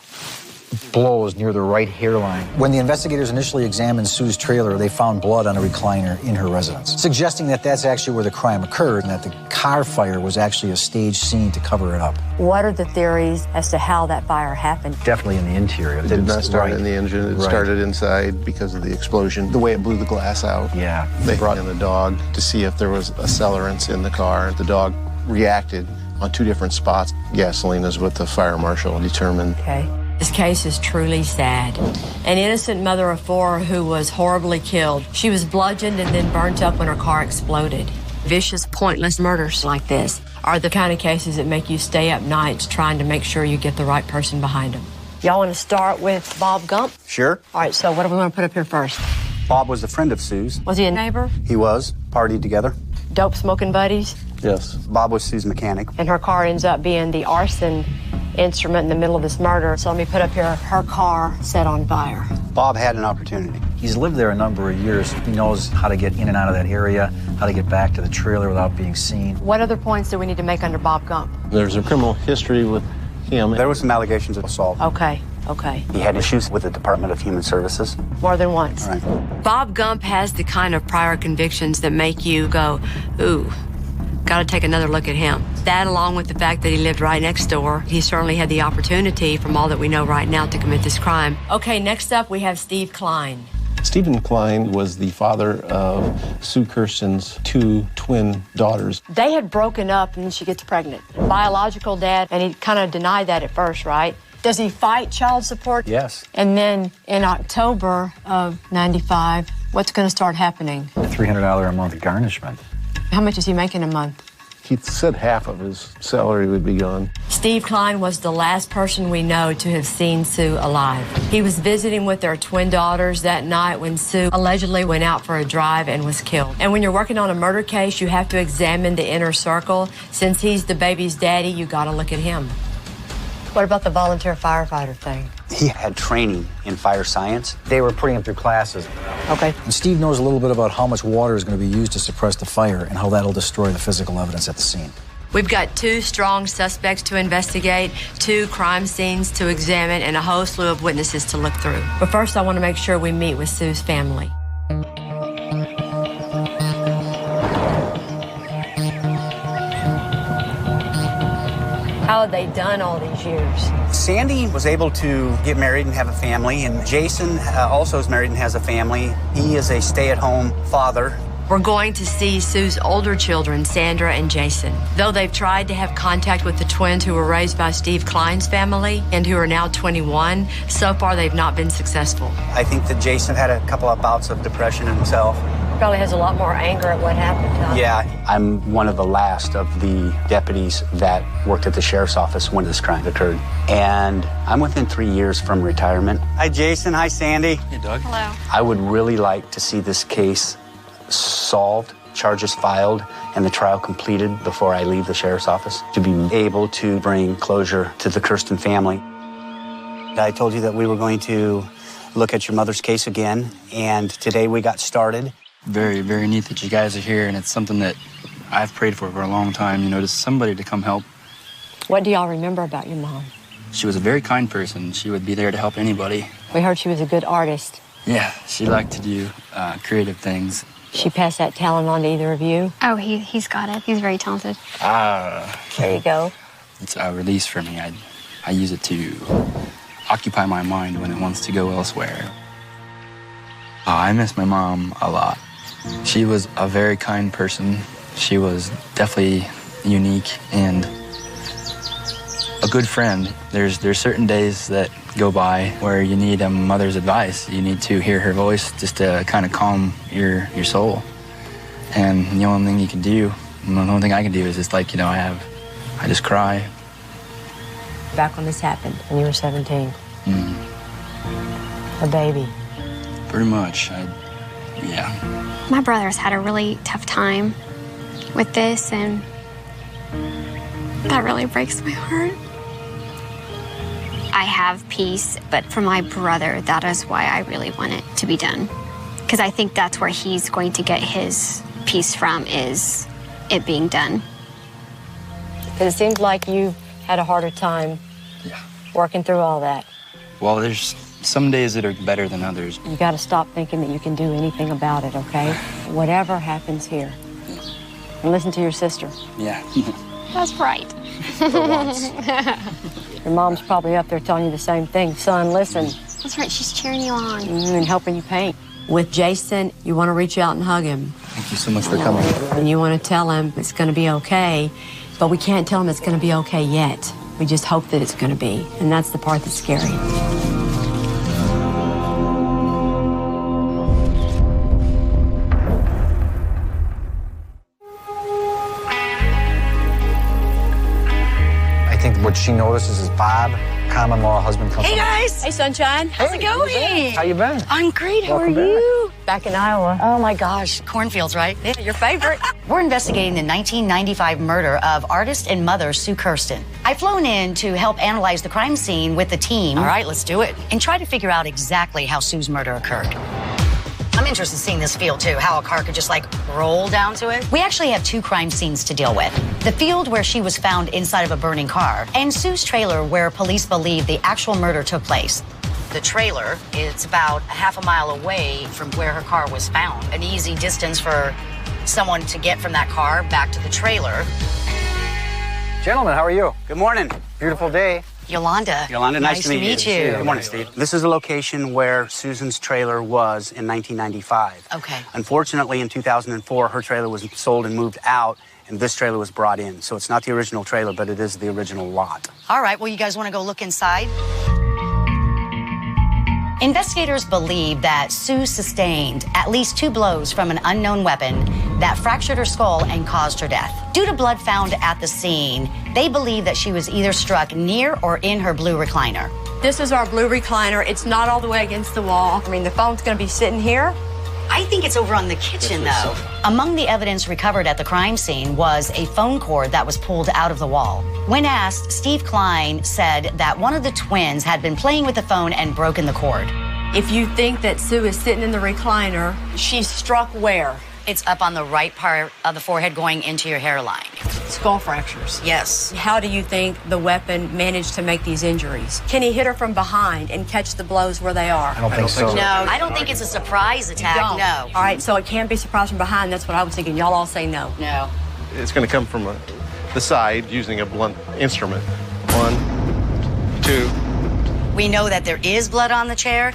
blows near the right hairline. When the investigators initially examined Sue's trailer, they found blood on a recliner in her residence, suggesting that that's actually where the crime occurred and that the car fire was actually a staged scene to cover it up. What are the theories as to how that fire happened? Definitely in the interior. It did not start in the engine. It started inside because of the explosion, the way it blew the glass out. Yeah. They brought in a dog to see if there was accelerants in the car. The dog reacted on 2 different spots. Gasoline is what the fire marshal determined. Okay. This case is truly sad. An innocent mother of 4 who was horribly killed. She was bludgeoned and then burnt up when her car exploded. Vicious, pointless murders like this are the kind of cases that make you stay up nights trying to make sure you get the right person behind them. Y'all want to start with Bob Gump? Sure. All right, so what do we want to put up here first? Bob was a friend of Sue's. Was he a neighbor? He was. Partied together. Dope smoking buddies? Yes. Bob was Sue's mechanic. And her car ends up being the arson instrument in the middle of this murder. So let me put up here her car set on fire. Bob had an opportunity. He's lived there a number of years. He knows how to get in and out of that area, how to get back to the trailer without being seen. What other points do we need to make under Bob Gump? There's a criminal history with him. There were some allegations of assault. Okay. He had issues with the Department of Human Services. More than once. All right. Bob Gump has the kind of prior convictions that make you go, ooh, gotta take another look at him. That, along with the fact that he lived right next door, he certainly had the opportunity, from all that we know right now, to commit this crime. Okay, next up we have Steve Klein. Stephen Klein was the father of Sue Kirsten's 2 twin daughters. They had broken up and then she gets pregnant. Biological dad, and he kind of denied that at first, right? Does he fight child support? Yes. And then in October of '95, what's going to start happening? A $300 a month garnishment. How much is he making a month? He said half of his salary would be gone. Steve Klein was the last person we know to have seen Sue alive. He was visiting with their twin daughters that night when Sue allegedly went out for a drive and was killed. And when you're working on a murder case, you have to examine the inner circle. Since he's the baby's daddy, you got to look at him. What about the volunteer firefighter thing? He had training in fire science. They were putting up their classes. Okay. And Steve knows a little bit about how much water is going to be used to suppress the fire and how that'll destroy the physical evidence at the scene. We've got 2 strong suspects to investigate, 2 crime scenes to examine, and a whole slew of witnesses to look through. But first, I want to make sure we meet with Sue's family. How had they done all these years? Sandy was able to get married and have a family, and Jason also is married and has a family. He is a stay-at-home father. We're going to see Sue's older children, Sandra and Jason. Though they've tried to have contact with the twins who were raised by Steve Klein's family and who are now 21, so far they've not been successful. I think that Jason had a couple of bouts of depression himself. Probably has a lot more anger at what happened, huh? Yeah, I'm one of the last of the deputies that worked at the sheriff's office when this crime occurred. And I'm within 3 years from retirement. Hi, Jason. Hi, Sandy. Hey, Doug. Hello. I would really like to see this case solved, charges filed, and the trial completed before I leave the sheriff's office, to be able to bring closure to the Kirsten family. I told you that we were going to look at your mother's case again, and today we got started. Very, very neat that you guys are here, and it's something that I've prayed for a long time, you know, just somebody to come help. What do y'all remember about your mom? She was a very kind person. She would be there to help anybody. We heard she was a good artist. Yeah, she liked to do creative things. She passed that talent on to either of you? Oh, he's got it. He's very talented. There you go. It's a release for me. I use it to occupy my mind when it wants to go elsewhere. I miss my mom a lot. She was a very kind person. She was definitely unique and a good friend. There's certain days that go by where you need a mother's advice. You need to hear her voice just to kind of calm your soul. And the only thing you can do, the only thing I can do is just like, you know, I just cry. Back when this happened, when you were 17. A baby. Pretty much, yeah. My brother's had a really tough time with this, and that really breaks my heart. I have peace, but for my brother, that is why I really want it to be done. Because I think that's where he's going to get his peace from, is it being done. Because it seems like you've had a harder time working through all that. Well, there's some days that are better than others. You got to stop thinking that you can do anything about it, okay? Whatever happens here. And listen to your sister. Yeah. That's right. For once. Your mom's probably up there telling you the same thing. Son, listen. That's right. She's cheering you on. And helping you paint. With Jason, you want to reach out and hug him. Thank you so much for coming. And you want to tell him it's going to be okay, but we can't tell him it's going to be okay yet. We just hope that it's going to be. And that's the part that's scary. What she notices is Bob, common law husband, comes Hey, home. guys. Hey, Sunshine. How's it going? How you been? I'm great. How Welcome are you? Back in Iowa. Oh my gosh, cornfields, right? Yeah, your favorite. We're investigating the 1995 murder of artist and mother Sue Kirsten. I've flown in to help analyze the crime scene with the team. All right, let's do it. And try to figure out exactly how Sue's murder occurred. I'm interested in seeing this field too, how a car could just like roll down to it. We actually have two crime scenes to deal with. The field where she was found inside of a burning car, and Sue's trailer where police believe the actual murder took place. The trailer is about a half a mile away from where her car was found. An easy distance for someone to get from that car back to the trailer. Gentlemen, how are you? Good morning. Beautiful day. Yolanda. Yolanda, nice to meet you. you. Good morning, Steve. This is the location where Susan's trailer was in 1995. Okay. Unfortunately, in 2004, her trailer was sold and moved out, and this trailer was brought in. So it's not the original trailer, but it is the original lot. All right, well, you guys want to go look inside? Investigators believe that Sue sustained at least 2 blows from an unknown weapon that fractured her skull and caused her death. Due to blood found at the scene, they believe that she was either struck near or in her blue recliner. This is our blue recliner. It's not all the way against the wall. I mean, the phone's going to be sitting here. I think it's over on the kitchen, though. Among the evidence recovered at the crime scene was a phone cord that was pulled out of the wall. When asked, Steve Klein said that one of the twins had been playing with the phone and broken the cord. If you think that Sue is sitting in the recliner, she's struck where? It's up on the right part of the forehead going into your hairline. Skull fractures. Yes. How do you think the weapon managed to make these injuries? Can he hit her from behind and catch the blows where they are? I don't think so. No, I don't think it's a surprise attack, no. All right, so it can't be surprise from behind. That's what I was thinking. Y'all all say no. No. It's going to come from the side using a blunt instrument. 1, 2. We know that there is blood on the chair,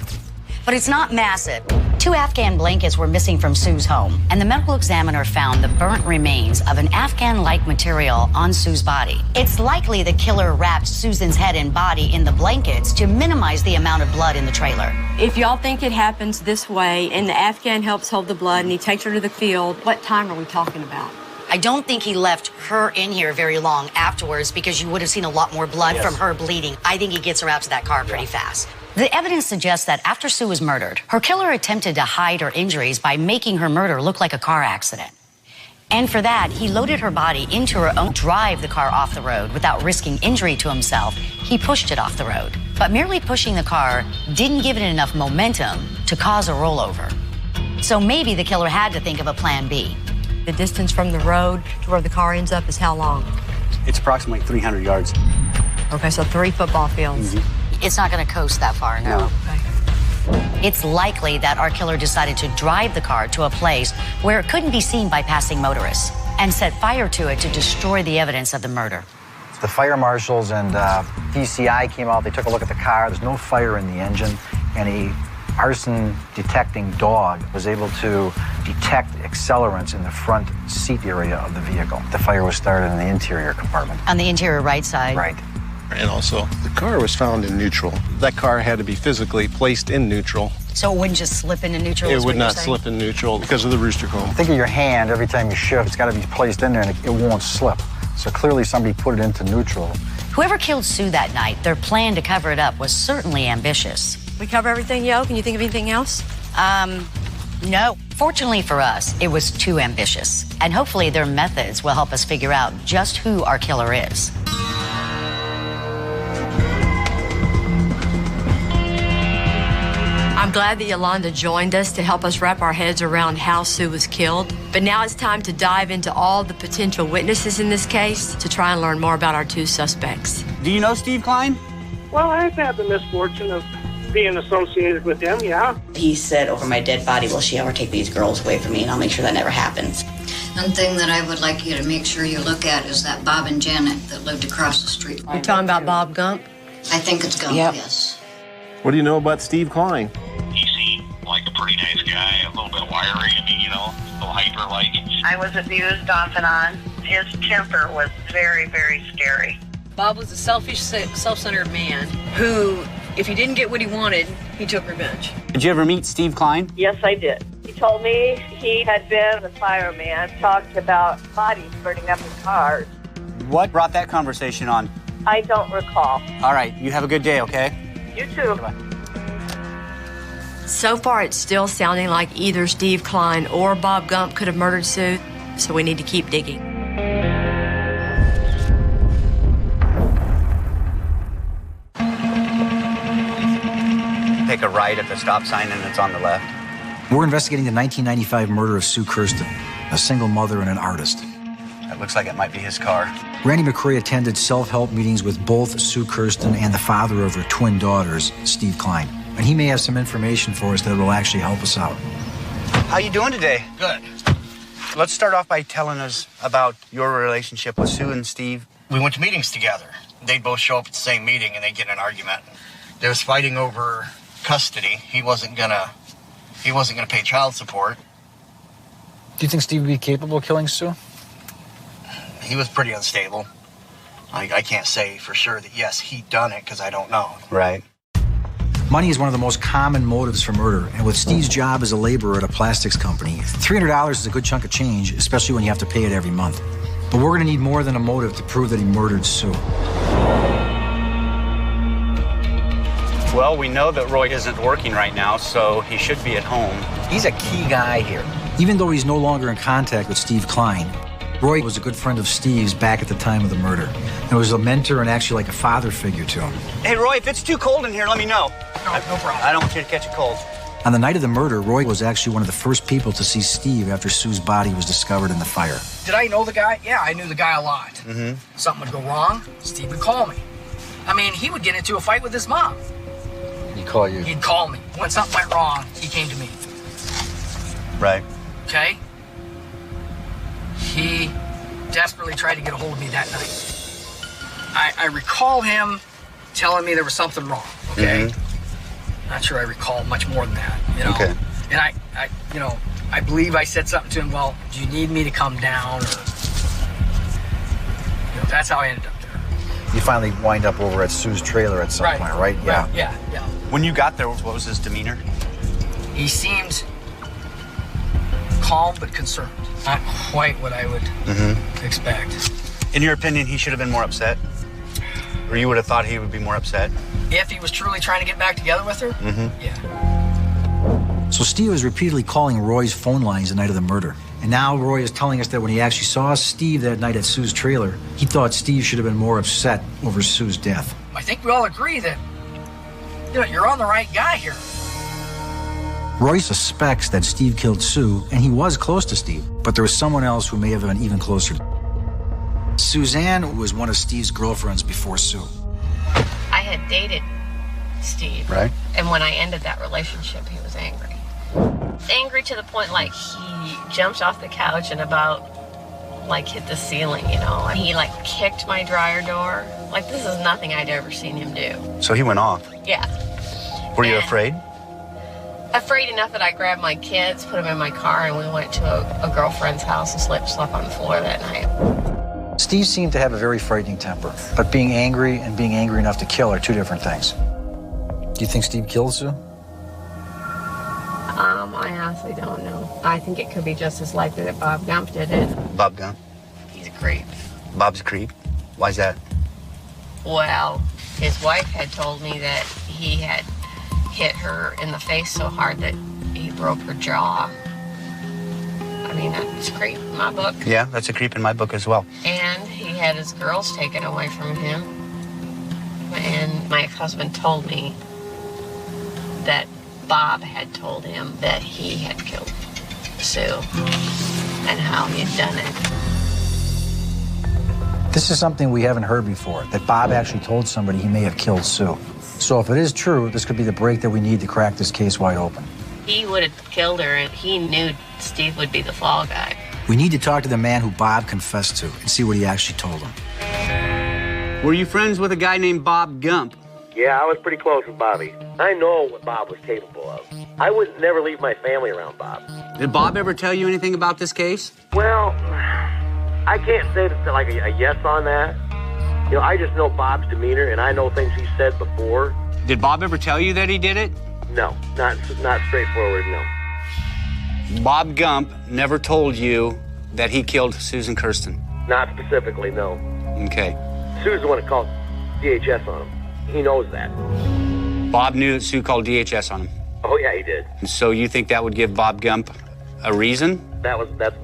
but it's not massive. 2 Afghan blankets were missing from Sue's home, and the medical examiner found the burnt remains of an Afghan-like material on Sue's body. It's likely the killer wrapped Susan's head and body in the blankets to minimize the amount of blood in the trailer. If y'all think it happens this way and the Afghan helps hold the blood and he takes her to the field, what time are we talking about? I don't think he left her in here very long afterwards because you would have seen a lot more blood from her bleeding. I think he gets her out to that car pretty fast. The evidence suggests that after Sue was murdered, her killer attempted to hide her injuries by making her murder look like a car accident. And for that, he loaded her body into her own, drive the car off the road without risking injury to himself. He pushed it off the road. But merely pushing the car didn't give it enough momentum to cause a rollover. So maybe the killer had to think of a plan B. The distance from the road to where the car ends up is how long? It's approximately 300 yards. Okay, so 3 football fields. It's not going to coast that far, no. It's likely that our killer decided to drive the car to a place where it couldn't be seen by passing motorists and set fire to it to destroy the evidence of the murder. The fire marshals and DCI came out. They took a look at the car. There's no fire in the engine, and a arson detecting dog was able to detect accelerants in the front seat area of the vehicle. The fire was started in the interior compartment. On the interior right side. Right. And also, the car was found in neutral. That car had to be physically placed in neutral. So it wouldn't just slip into neutral? It would not slip in neutral because of the rooster comb. Think of your hand every time you shift. It's got to be placed in there and it won't slip. So clearly somebody put it into neutral. Whoever killed Sue that night, their plan to cover it up was certainly ambitious. We cover everything, Yo? Can you think of anything else? No. Fortunately for us, it was too ambitious. And hopefully their methods will help us figure out just who our killer is. I'm glad that Yolanda joined us to help us wrap our heads around how Sue was killed. But now it's time to dive into all the potential witnesses in this case to try and learn more about our 2 suspects. Do you know Steve Klein? Well, I've had the misfortune of being associated with him, yeah. He said over my dead body, will she ever take these girls away from me, and I'll make sure that never happens. One thing that I would like you to make sure you look at is that Bob and Janet that lived across the street. You're talking about Bob Gump? I think it's Gump, yes. What do you know about Steve Klein? He seemed like a pretty nice guy, a little bit wiry, a little hyper-like. I was abused off and on. His temper was very, very scary. Bob was a selfish, self-centered man who, if he didn't get what he wanted, he took revenge. Did you ever meet Steve Klein? Yes, I did. He told me he had been a fireman, talked about bodies burning up in cars. What brought that conversation on? I don't recall. All right, you have a good day, okay? You too. Bye. So far, it's still sounding like either Steve Klein or Bob Gump could have murdered Sue, so we need to keep digging. Take a right at the stop sign and it's on the left. We're investigating the 1995 murder of Sue Kirsten, a single mother and an artist. That looks like it might be his car. Randy McCray attended self-help meetings with both Sue Kirsten and the father of her twin daughters, Steve Klein. And he may have some information for us that will actually help us out. How you doing today? Good. Let's start off by telling us about your relationship with Sue and Steve. We went to meetings together. They'd both show up at the same meeting and they'd get in an argument. There was fighting over custody. He wasn't gonna pay child support. Do you think Steve would be capable of killing Sue? He was pretty unstable. I can't say for sure that yes, he'd done it because I don't know. Right. Money is one of the most common motives for murder, and with Steve's job as a laborer at a plastics company, $300 is a good chunk of change, especially when you have to pay it every month. But we're going to need more than a motive to prove that he murdered Sue. Well, we know that Roy isn't working right now, so he should be at home. He's a key guy here. Even though he's no longer in contact with Steve Klein, Roy was a good friend of Steve's back at the time of the murder. And was a mentor and actually like a father figure to him. Hey, Roy, if it's too cold in here, let me know. No problem. I don't want you to catch a cold. On the night of the murder, Roy was actually one of the first people to see Steve after Sue's body was discovered in the fire. Did I know the guy? Yeah, I knew the guy a lot. Mm-hmm. Something would go wrong, Steve would call me. I mean, he would get into a fight with his mom. He'd call you. He'd call me. When something went wrong, he came to me. Right. Okay? He desperately tried to get a hold of me that night. I recall him telling me there was something wrong, okay? Mm-hmm. Not sure I recall much more than that, you know? Okay. And I believe I said something to him, well, do you need me to come down? Or, that's how I ended up there. You finally wind up over at Sue's trailer at some point, right? Yeah. Yeah. When you got there, what was his demeanor? He seemed calm but concerned. Not quite what I would expect. In your opinion, he should have been more upset? Or you would have thought he would be more upset? If he was truly trying to get back together with her? Yeah. So Steve was repeatedly calling Roy's phone lines the night of the murder. And now Roy is telling us that when he actually saw Steve that night at Sue's trailer, he thought Steve should have been more upset over Sue's death. I think we all agree that, you're on the right guy here. Roy suspects that Steve killed Sue, and he was close to Steve, but there was someone else who may have been even closer. Suzanne was one of Steve's girlfriends before Sue. I had dated Steve. Right. And when I ended that relationship, he was angry. Angry to the point, like, he jumped off the couch and about, hit the ceiling, He, kicked my dryer door. This is nothing I'd ever seen him do. So he went off? Yeah. Were you afraid? Afraid enough that I grabbed my kids, put them in my car, and we went to a girlfriend's house and slept on the floor that night. Steve seemed to have a very frightening temper, but being angry and being angry enough to kill are two different things. Do you think Steve killed Sue? I honestly don't know. I think it could be just as likely that Bob Gump did it. Bob Gump? He's a creep. Bob's a creep? Why's that? Well, his wife had told me that he had hit her in the face so hard that he broke her jaw. I mean, that's a creep in my book. Yeah, that's a creep in my book as well. And he had his girls taken away from him. And my ex-husband told me that Bob had told him that he had killed Sue and how he had done it. This is something we haven't heard before, that Bob actually told somebody he may have killed Sue. So if it is true, this could be the break that we need to crack this case wide open. He would have killed her, and he knew Steve would be the fall guy. We need to talk to the man who Bob confessed to and see what he actually told him. Were you friends with a guy named Bob Gump? Yeah, I was pretty close with Bobby. I know what Bob was capable of. I would never leave my family around Bob. Did Bob ever tell you anything about this case? Well, I can't say that's like a yes on that. I just know Bob's demeanor, and I know things he said before. Did Bob ever tell you that he did it? No, not straightforward, no. Bob Gump never told you that he killed Susan Kirsten? Not specifically, no. Okay. Sue's the one that called DHS on him. He knows that. Bob knew that Sue called DHS on him. Oh, yeah, he did. So you think that would give Bob Gump a reason? That's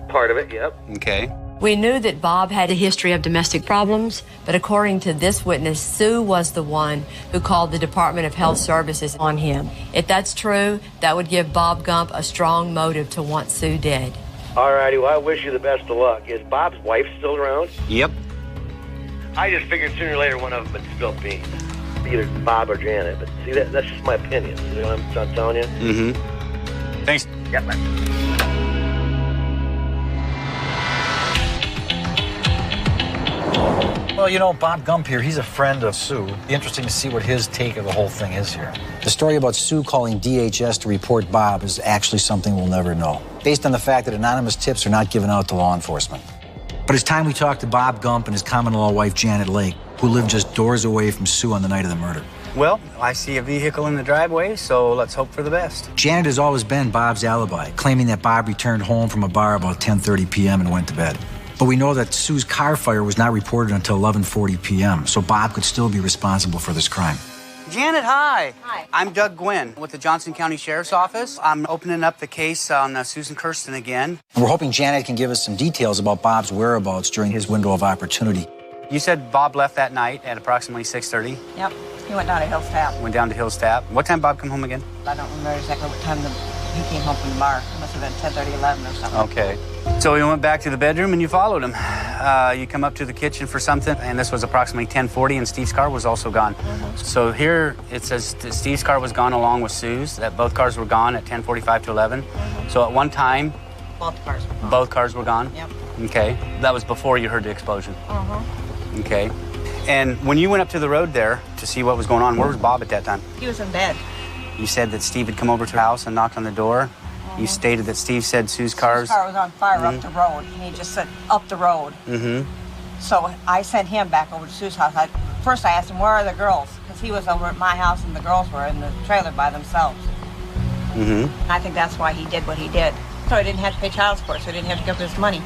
part of it, yep. Okay. We knew that Bob had a history of domestic problems, but according to this witness, Sue was the one who called the Department of Health Services on him. If that's true, that would give Bob Gump a strong motive to want Sue dead. All righty, well, I wish you the best of luck. Is Bob's wife still around? Yep. I just figured sooner or later one of them would spill beans. Either Bob or Janet, but see, that's just my opinion. You know what I'm telling you? Mm-hmm. Thanks. Yep, man. Well, you know, Bob Gump here, he's a friend of Sue. Be interesting to see what his take of the whole thing is here. The story about Sue calling DHS to report Bob is actually something we'll never know, based on the fact that anonymous tips are not given out to law enforcement. But it's time we talked to Bob Gump and his common-law wife, Janet Lake, who lived just doors away from Sue on the night of the murder. Well, I see a vehicle in the driveway, so let's hope for the best. Janet has always been Bob's alibi, claiming that Bob returned home from a bar about 10:30 p.m. and went to bed. But we know that Sue's car fire was not reported until 11:40 p.m., so Bob could still be responsible for this crime. Janet, hi. Hi. I'm Doug Gwynn with the Johnson County Sheriff's Office. I'm opening up the case on Susan Kirsten again. And we're hoping Janet can give us some details about Bob's whereabouts during his window of opportunity. You said Bob left that night at approximately 6:30. Yep. He went down to Hill's Tap. Went down to Hill's Tap. What time Bob come home again? I don't remember exactly what time he came home from the bar. It must have been 10:30, 11 or something. Okay. So you went back to the bedroom and you followed him. You come up to the kitchen for something, and this was approximately 10:40, and Steve's car was also gone. Mm-hmm. So here it says that Steve's car was gone along with Sue's, that both cars were gone at 10:45 to 11. Mm-hmm. So at one time, Both cars were gone. both cars were gone? Yep. Okay. That was before you heard the explosion? Uh-huh. Okay. And when you went up to the road there to see what was going on, where was Bob at that time? He was in bed. You said that Steve had come over to the house and knocked on the door. You stated that Steve said Sue's cars... His car was on fire up the road, and he just said, up the road. Mm-hmm. So I sent him back over to Sue's house. First I asked him, where are the girls? Because he was over at my house, and the girls were in the trailer by themselves. Mm-hmm. And I think that's why he did what he did. So he didn't have to pay child support, so he didn't have to give his money.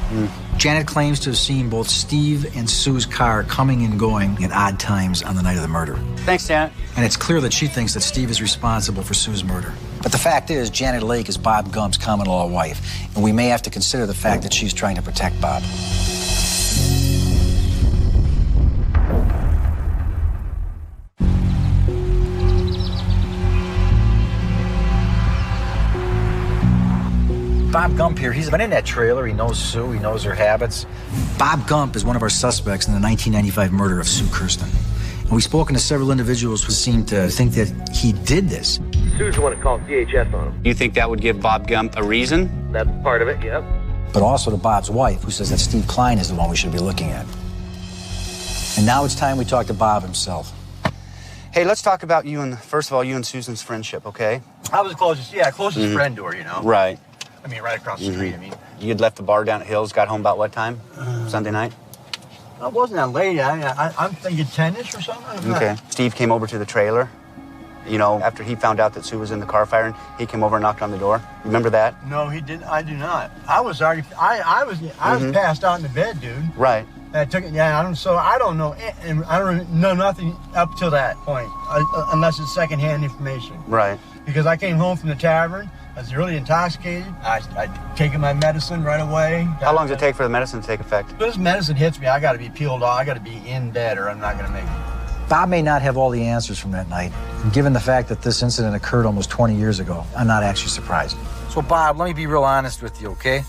Janet claims to have seen both Steve and Sue's car coming and going at odd times on the night of the murder. Thanks, Janet. And it's clear that she thinks that Steve is responsible for Sue's murder. But the fact is, Janet Lake is Bob Gump's common-law wife, and we may have to consider the fact that she's trying to protect Bob. Bob Gump here, he's been in that trailer. He knows Sue, he knows her habits. Bob Gump is one of our suspects in the 1995 murder of Sue Kirsten. And we've spoken to several individuals who seem to think that he did this. Sue's the one that called DHS on him. You think that would give Bob Gump a reason? That's part of it, yep. But also to Bob's wife, who says that Steve Klein is the one we should be looking at. And now it's time we talk to Bob himself. Hey, let's talk about you and, first of all, you and Susan's friendship, okay? I was closest friend to her, you know? Right. I mean, right across the street, I mean. You had left the bar down at Hills, got home about what time? Sunday night? It wasn't that late. I'm thinking 10-ish or something. Okay. Steve came over to the trailer, you know, after he found out that Sue was in the car fire, and he came over and knocked on the door. Remember that? No, he didn't. I do not. I was already, I was passed out in the bed, dude. Right. I took it, I don't know, and I don't know nothing up till that point, unless it's secondhand information. Right. Because I came home from the tavern, I was really intoxicated. I'd taken my medicine right away. How long does it take for the medicine to take effect? If this medicine hits me, I got to be peeled off. I got to be in bed, or I'm not going to make it. Bob may not have all the answers from that night. And given the fact that this incident occurred almost 20 years ago, I'm not actually surprised. So, Bob, let me be real honest with you, okay?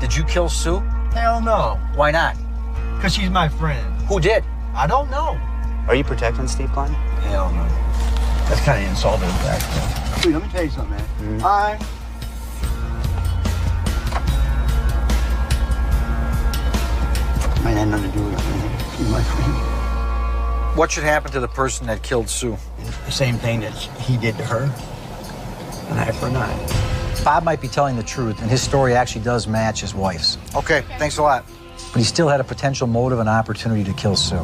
Did you kill Sue? Hell no. Why not? Because she's my friend. Who did? I don't know. Are you protecting Steve Klein? Hell no. That's kind of insulting, back then. Dude, let me tell you something, man. I had nothing to do with it, man. She's my friend. What should happen to the person that killed Sue? The same thing that he did to her. An eye for an eye. Bob might be telling the truth, and his story actually does match his wife's. Okay, thanks a lot. But he still had a potential motive and opportunity to kill Sue.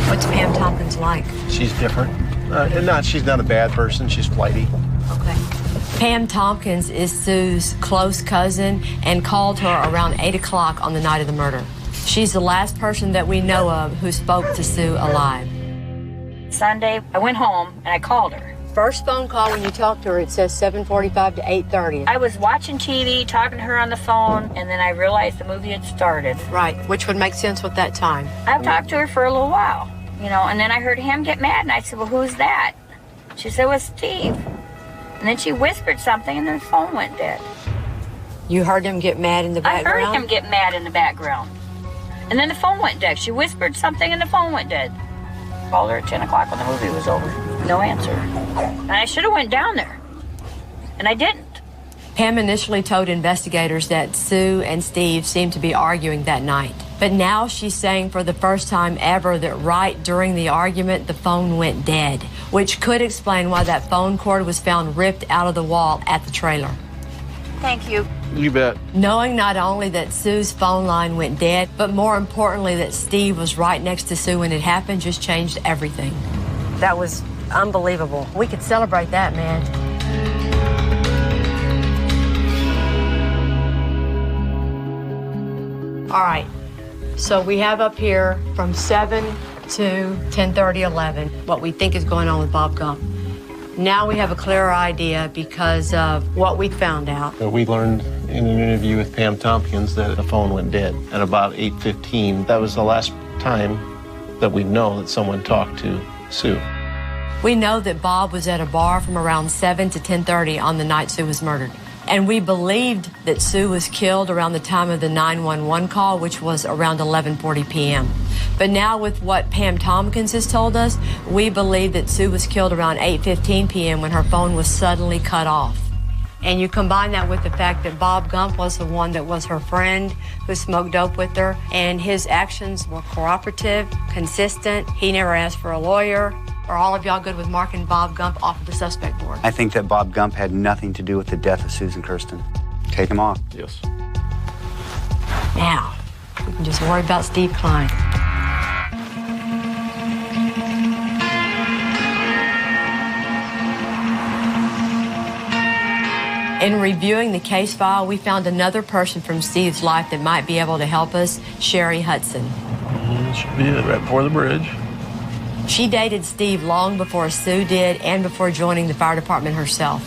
What's Pam Tompkins like? She's different. She's not a bad person. She's flighty. Okay. Pam Tompkins is Sue's close cousin and called her around 8 o'clock on the night of the murder. She's the last person that we know of who spoke to Sue alive. Sunday, I went home and I called her. First phone call when you talked to her, it says 7:45 to 8:30. I was watching TV, talking to her on the phone, and then I realized the movie had started. Right, which would make sense with that time. I've talked to her for a little while, you know, and then I heard him get mad, and I said, well, who's that? She said, well, Steve. And then she whispered something, and then the phone went dead. You heard him get mad in the background? I heard him get mad in the background. And then the phone went dead. She whispered something, and the phone went dead. Called her at 10 o'clock when the movie was over. No answer. And I should have went down there. And I didn't. Pam initially told investigators that Sue and Steve seemed to be arguing that night. But now she's saying for the first time ever that right during the argument, the phone went dead, which could explain why that phone cord was found ripped out of the wall at the trailer. Thank you. You bet. Knowing not only that Sue's phone line went dead, but more importantly that Steve was right next to Sue when it happened just changed everything. That was unbelievable. We could celebrate that, man. All right, so we have up here from 7 to 10:30, 11, what we think is going on with Bob Gump. Now we have a clearer idea because of what we found out. We learned in an interview with Pam Tompkins that the phone went dead at about 8:15. That was the last time that we know that someone talked to Sue. We know that Bob was at a bar from around 7 to 10:30 on the night Sue was murdered. And we believed that Sue was killed around the time of the 911 call, which was around 11:40 p.m. But now with what Pam Tompkins has told us, we believe that Sue was killed around 8:15 p.m. when her phone was suddenly cut off. And you combine that with the fact that Bob Gump was the one that was her friend who smoked dope with her, and his actions were cooperative, consistent. He never asked for a lawyer. Are all of y'all good with marking Bob Gump off of the suspect board? I think that Bob Gump had nothing to do with the death of Susan Kirsten. Take him off. Yes. Now, we can just worry about Steve Klein. In reviewing the case file, we found another person from Steve's life that might be able to help us, Sherry Hudson. Should be right before the bridge. She dated Steve long before Sue did and before joining the fire department herself.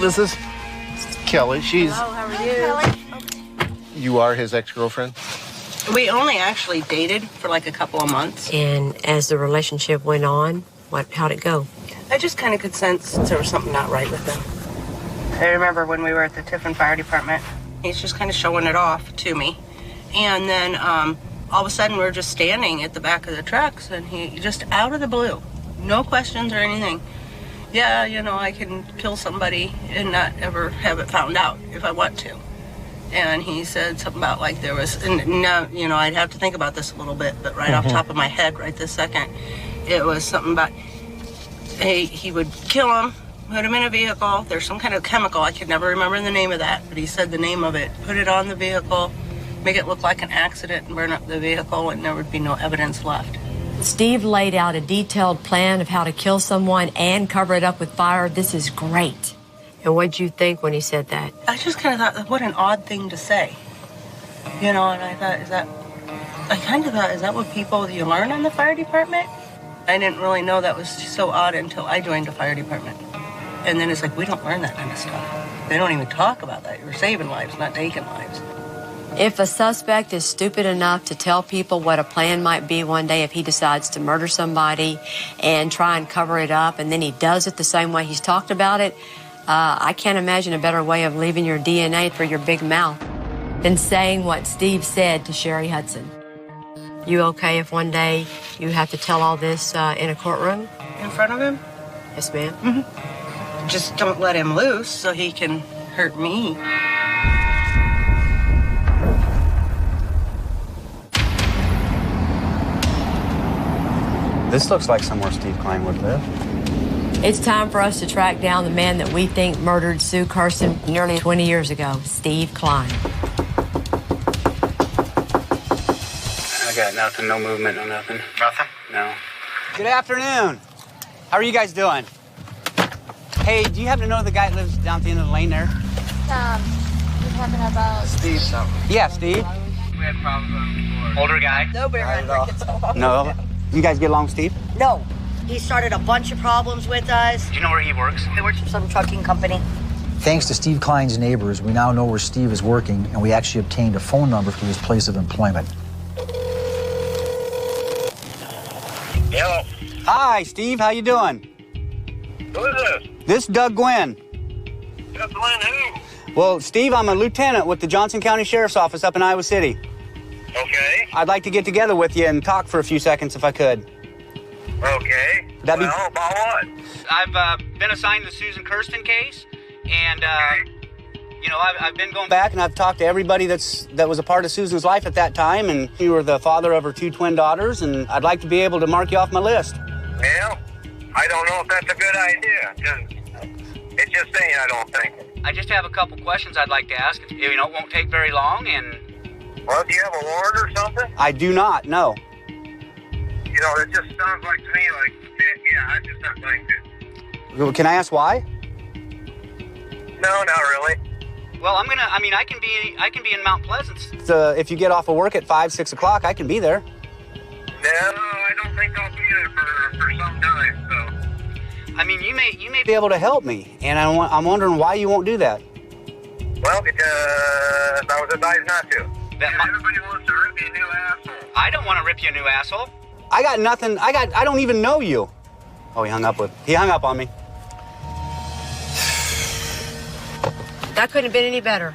This is Kelly. She's. Hello, how are you? You are his ex-girlfriend? We only actually dated for like a couple of months. And as the relationship went on, how'd it go? I just kind of could sense there was something not right with him. I remember when we were at the Tiffin Fire Department, he's just kind of showing it off to me. And then all of a sudden we're just standing at the back of the trucks and he just out of the blue, no questions or anything. Yeah, you know, I can kill somebody and not ever have it found out if I want to. And he said something about like there was, and no, you know, I'd have to think about this a little bit, but right off the top of my head right this second, it was something about, hey, he would kill him, put him in a vehicle. There's some kind of chemical, I could never remember the name of that, but he said the name of it, put it on the vehicle, make it look like an accident and burn up the vehicle and there would be no evidence left. Steve laid out a detailed plan of how to kill someone and cover it up with fire. This is great. And what'd you think when he said that? I just kind of thought, what an odd thing to say. You know, and I thought, is that what people you learn in the fire department? I didn't really know that was so odd until I joined the fire department. And then it's like, we don't learn that kind of stuff. They don't even talk about that. You're saving lives, not taking lives. If a suspect is stupid enough to tell people what a plan might be one day if he decides to murder somebody and try and cover it up, and then he does it the same way he's talked about it, I can't imagine a better way of leaving your DNA through your big mouth than saying what Steve said to Sherry Hudson. You okay if one day you have to tell all this in a courtroom? In front of him? Yes, ma'am. Mm-hmm. Just don't let him loose so he can hurt me. This looks like somewhere Steve Klein would live. It's time for us to track down the man that we think murdered Sue Kirsten nearly 20 years ago, Steve Klein. I got nothing, no movement, no nothing. Nothing? No. Good afternoon. How are you guys doing? Hey, do you happen to know the guy that lives down at the end of the lane there? You're talking about Steve something. Yeah, Steve. We had problems before. Older guy? Nobody gets along. No. You guys get along, Steve? No. He started a bunch of problems with us. Do you know where he works? He works for some trucking company. Thanks to Steve Klein's neighbors, we now know where Steve is working, and we actually obtained a phone number for his place of employment. Hello. Hi, Steve. How you doing? Who is this? This is Doug Gwynn. Doug Gwynn who? Well, Steve, I'm a lieutenant with the Johnson County Sheriff's Office up in Iowa City. Okay. I'd like to get together with you and talk for a few seconds if I could. Okay. That'd well, about what? I've been assigned the Susan Kirsten case, and you know, I've been going back and I've talked to everybody that was a part of Susan's life at that time, and you were the father of her 2 twin daughters, and I'd like to be able to mark you off my list. Well, I don't know if that's a good idea. It's just saying I don't think. I just have a couple questions I'd like to ask. You know, it won't take very long, and... Well, do you have a warrant or something? I do not, no. You know, it just sounds like to me like, yeah, I just not think it. Can I ask why? No, not really. Well, I can be in Mount Pleasant. If you get off of work at 5, 6 o'clock, I can be there. No, I don't think I'll be there for some time, so. I mean, you may be able to help me, and I'm wondering why you won't do that. Well, because I was advised not to. Everybody wants to rip you a new asshole. I don't want to rip you a new asshole. I got nothing. I don't even know you. Oh, he hung up on me. That couldn't have been any better.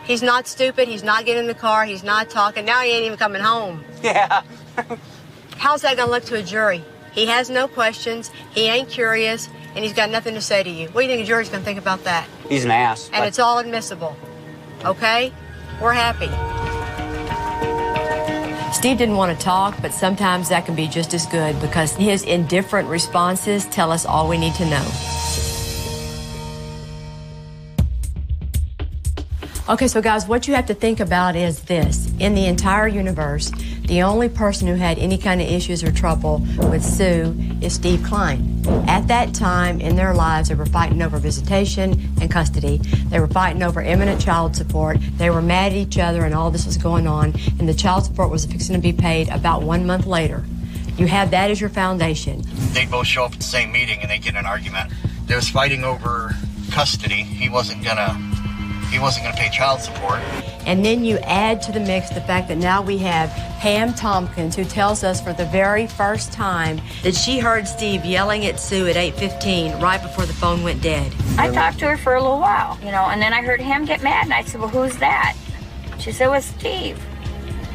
He's not stupid. He's not getting in the car. He's not talking. Now he ain't even coming home. Yeah. How's that going to look to a jury? He has no questions. He ain't curious. And he's got nothing to say to you. What do you think a jury's going to think about that? He's an ass. And it's all admissible. Okay? We're happy. Steve didn't want to talk, but sometimes that can be just as good because his indifferent responses tell us all we need to know. Okay, so guys, what you have to think about is this. In the entire universe, the only person who had any kind of issues or trouble with Sue is Steve Klein. At that time in their lives, they were fighting over visitation and custody. They were fighting over imminent child support. They were mad at each other and all this was going on. And the child support was fixing to be paid about 1 month later. You had that as your foundation. They'd both show up at the same meeting and they'd get in an argument. They was fighting over custody. He wasn't gonna pay child support. And then you add to the mix the fact that now we have Pam Tompkins, who tells us for the very first time that she heard Steve yelling at Sue at 8:15 right before the phone went dead. I talked to her for a little while, you know, and then I heard him get mad, and I said, well, who's that? She said, it was Steve.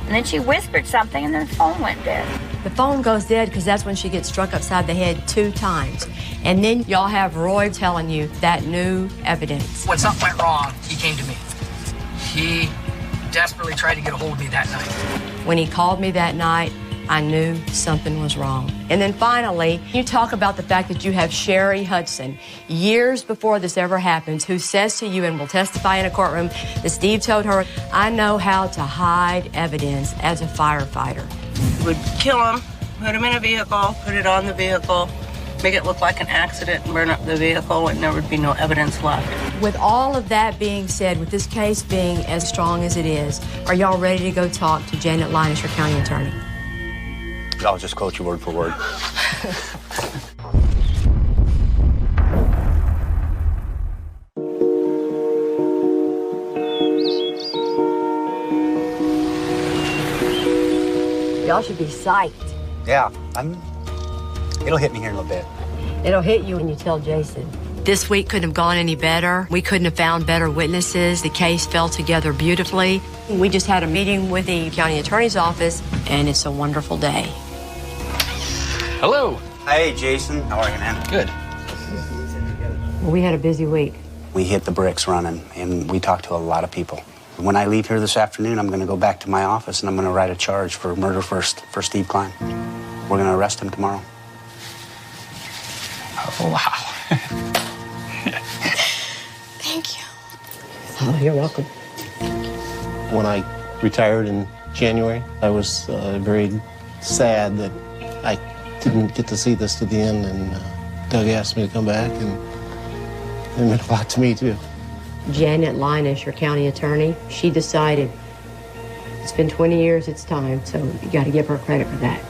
And then she whispered something, and then the phone went dead. The phone goes dead because that's when she gets struck upside the head 2 times. And then y'all have Roy telling you that new evidence. When something went wrong, he came to me. He desperately tried to get a hold of me that night. When he called me that night, I knew something was wrong. And then finally, you talk about the fact that you have Sherry Hudson, years before this ever happens, who says to you and will testify in a courtroom that Steve told her, I know how to hide evidence as a firefighter. Would kill him, put him in a vehicle, put it on the vehicle, make it look like an accident, burn up the vehicle, and there would be no evidence left. With all of that being said, with this case being as strong as it is, are y'all ready to go talk to Janet Lyons, your county attorney? I'll just quote you word for word. Y'all should be psyched. Yeah, it'll hit me here in a little bit. It'll hit you when you tell Jason. This week couldn't have gone any better. We couldn't have found better witnesses. The case fell together beautifully. We just had a meeting with the county attorney's office, and it's a wonderful day. Hello. Hey, Jason. How are you, man? Good. Well, we had a busy week. We hit the bricks running, and we talked to a lot of people. When I leave here this afternoon, I'm going to go back to my office, and I'm going to write a charge for murder for Steve Klein. We're going to arrest him tomorrow. Oh, wow. Thank you. Oh, you're welcome. When I retired in January, I was very sad that I didn't get to see this to the end, and Doug asked me to come back, and It meant a lot to me, too. Janet Linus, your county attorney, she decided it's been 20 years, it's time, so you got to give her credit for that.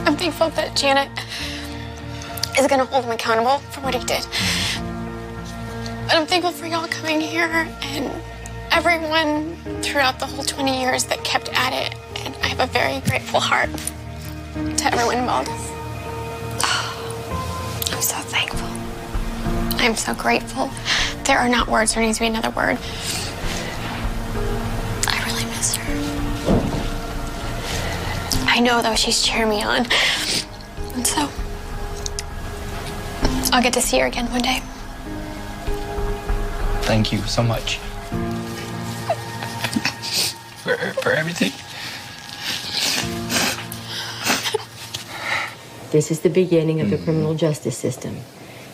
I'm thankful that Janet is going to hold him accountable for what he did. But I'm thankful for y'all coming here and everyone throughout the whole 20 years that kept at it. And I have a very grateful heart to everyone involved. I'm so thankful. I'm so grateful. There are not words. There needs to be another word. I really miss her. I know, though, she's cheering me on. And so, I'll get to see her again one day. Thank you so much. for everything. This is the beginning of the criminal justice system.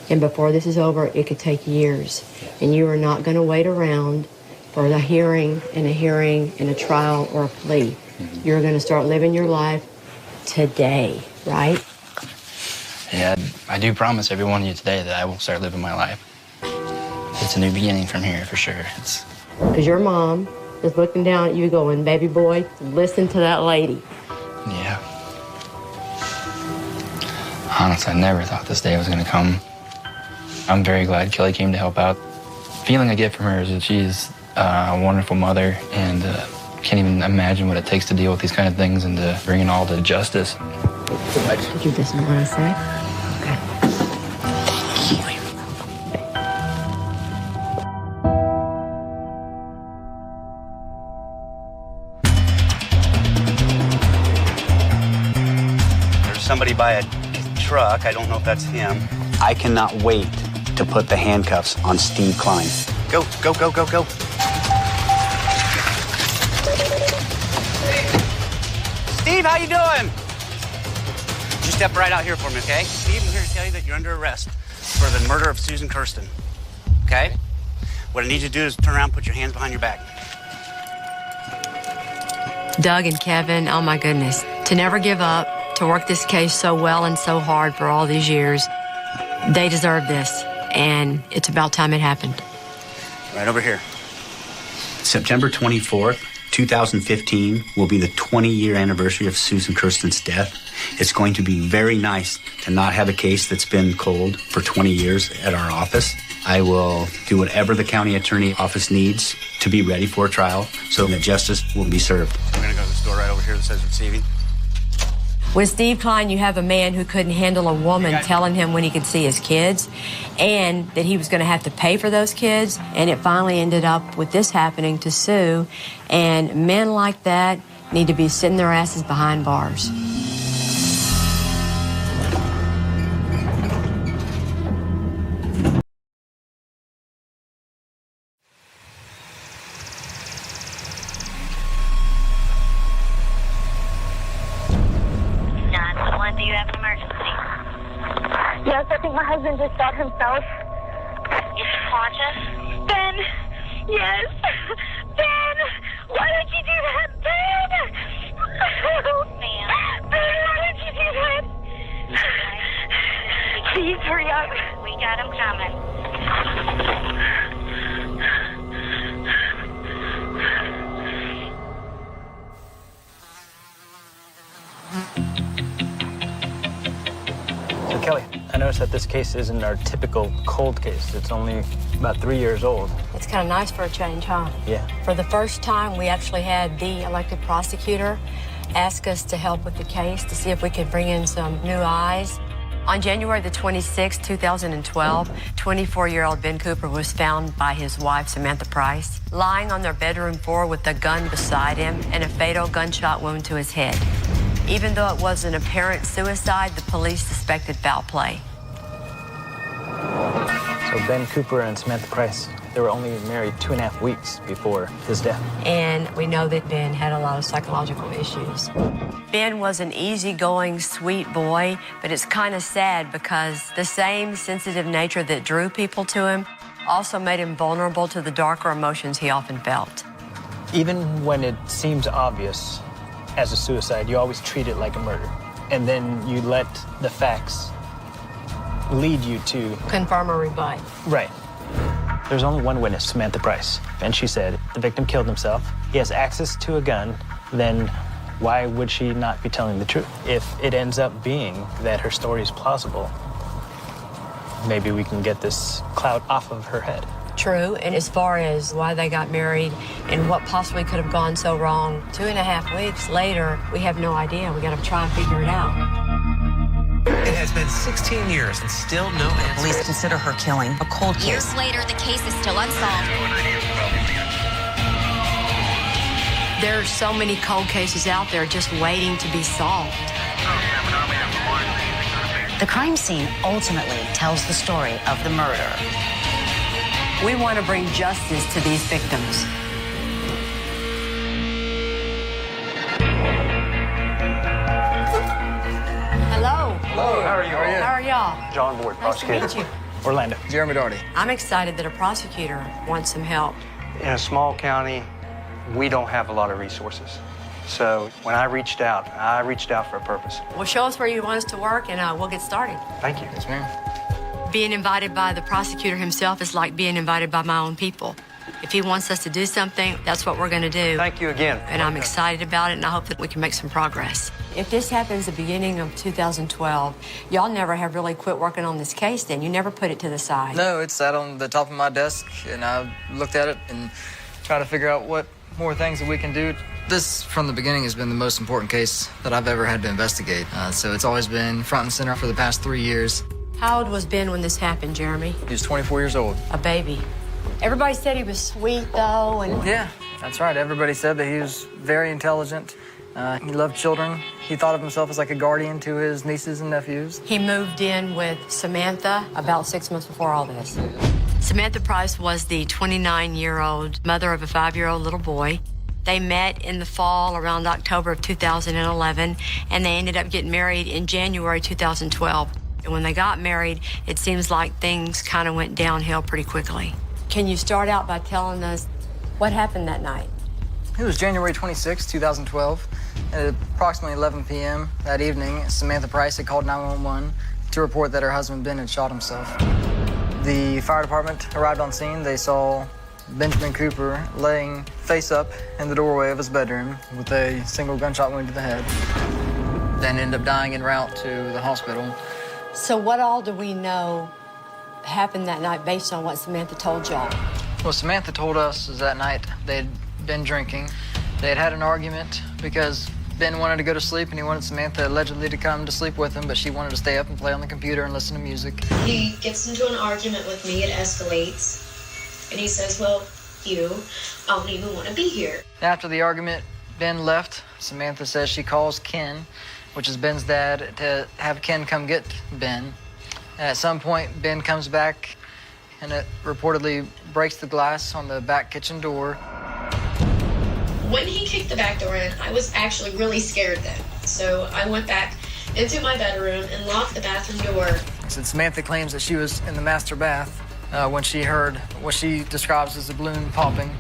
And before this is over, it could take years. And you are not going to wait around for a hearing and a trial or a plea. You're going to start living your life today, right? Yeah, I do promise every one of you today that I will start living my life. It's a new beginning from here, for sure. Because your mom is looking down at you going, baby boy, listen to that lady. Yeah. Honestly, I never thought this day was going to come. I'm very glad Kelly came to help out. The feeling I get from her is that she's a wonderful mother and can't even imagine what it takes to deal with these kind of things and to bring it all to justice. You just want to say? Okay. There's somebody by a truck. I don't know if that's him. I cannot wait to put the handcuffs on Steve Klein. Go, go, go, go, go. Steve, how you doing? Just step right out here for me, okay? Steve, I'm here to tell you that you're under arrest for the murder of Susan Kirsten, okay? What I need you to do is turn around and put your hands behind your back. Doug and Kevin, oh my goodness, to never give up, to work this case so well and so hard for all these years, they deserve this, and it's about time it happened. Right over here. September 24th, 2015 will be the 20-year anniversary of Susan Kirsten's death. It's going to be very nice to not have a case that's been cold for 20 years at our office. I will do whatever the county attorney office needs to be ready for a trial so that justice will be served. We're going to go to this door right over here that says receiving. With Steve Klein, you have a man who couldn't handle a woman telling him when he could see his kids and that he was going to have to pay for those kids. And it finally ended up with this happening to Sue. And men like that need to be sitting their asses behind bars. Do you have an emergency? Yes, I think my husband just shot himself. Is he conscious? Ben! Yes! Ben! Why did you do that, Ben? Ben. Ben, why did you do that? Please hurry up. We got him coming. So Kelly, I noticed that this case isn't our typical cold case. It's only about 3 years old. It's kind of nice for a change, huh? Yeah. For the first time, we actually had the elected prosecutor ask us to help with the case to see if we could bring in some new eyes. On January the 26th, 2012, 24-year-old Ben Cooper was found by his wife, Samantha Price, lying on their bedroom floor with a gun beside him and a fatal gunshot wound to his head. Even though it was an apparent suicide, the police suspected foul play. So Ben Cooper and Samantha Price, they were only married 2.5 weeks before his death. And we know that Ben had a lot of psychological issues. Ben was an easygoing, sweet boy, but it's kind of sad because the same sensitive nature that drew people to him also made him vulnerable to the darker emotions he often felt. Even when it seems obvious as a suicide, you always treat it like a murder. And then you let the facts lead you to confirm or rebut. Right. There's only one witness, Samantha Price, and she said the victim killed himself. He has access to a gun, then why would she not be telling the truth? If it ends up being that her story is plausible, maybe we can get this cloud off of her head. True, and as far as why they got married and what possibly could have gone so wrong, 2.5 weeks later, we have no idea. We got to try and figure it out. It has been 16 years and still no answer. Police consider her killing a cold case. Years later, the case is still unsolved. There are so many cold cases out there just waiting to be solved. The crime scene ultimately tells the story of the murder. We want to bring justice to these victims. Hello. Hello, how are you? How are y'all? John Ward, prosecutor. Nice to meet you. Orlando. Jeremy Doherty. I'm excited that a prosecutor wants some help. In a small county, we don't have a lot of resources. So when I reached out for a purpose. Well, show us where you want us to work, and we'll get started. Thank you. Yes, ma'am. Being invited by the prosecutor himself is like being invited by my own people. If he wants us to do something, that's what we're going to do. Thank you again. And I'm excited about it, and I hope that we can make some progress. If this happens the beginning of 2012, y'all never have really quit working on this case then. You never put it to the side. No, it sat on the top of my desk, and I looked at it and tried to figure out what more things that we can do. This, from the beginning, has been the most important case that I've ever had to investigate. So it's always been front and center for the past 3 years. How old was Ben when this happened, Jeremy? He was 24 years old. A baby. Everybody said he was sweet, though, and... Yeah, that's right. Everybody said that he was very intelligent. He loved children. He thought of himself as like a guardian to his nieces and nephews. He moved in with Samantha about 6 months before all this. Samantha Price was the 29-year-old mother of a 5-year-old little boy. They met in the fall around October of 2011, and they ended up getting married in January 2012. And when they got married, it seems like things kind of went downhill pretty quickly. Can you start out by telling us what happened that night? It was January 26, 2012. At approximately 11 p.m. that evening, Samantha Price had called 911 to report that her husband, Ben, had shot himself. The fire department arrived on scene. They saw Benjamin Cooper laying face up in the doorway of his bedroom with a single gunshot wound to the head. Then ended up dying en route to the hospital. So what all do we know happened that night based on what Samantha told y'all? Well, Samantha told us is that night they'd been drinking. They had had an argument because Ben wanted to go to sleep and he wanted Samantha allegedly to come to sleep with him, but she wanted to stay up and play on the computer and listen to music. He gets into an argument with me, it escalates, and he says, well, I don't even want to be here. After the argument, Ben left. Samantha says she calls Ken, which is Ben's dad, to have Ken come get Ben. And at some point, Ben comes back and it reportedly breaks the glass on the back kitchen door. When he kicked the back door in, I was actually really scared then. So I went back into my bedroom and locked the bathroom door. Since Samantha claims that she was in the master bath when she heard what she describes as a balloon popping.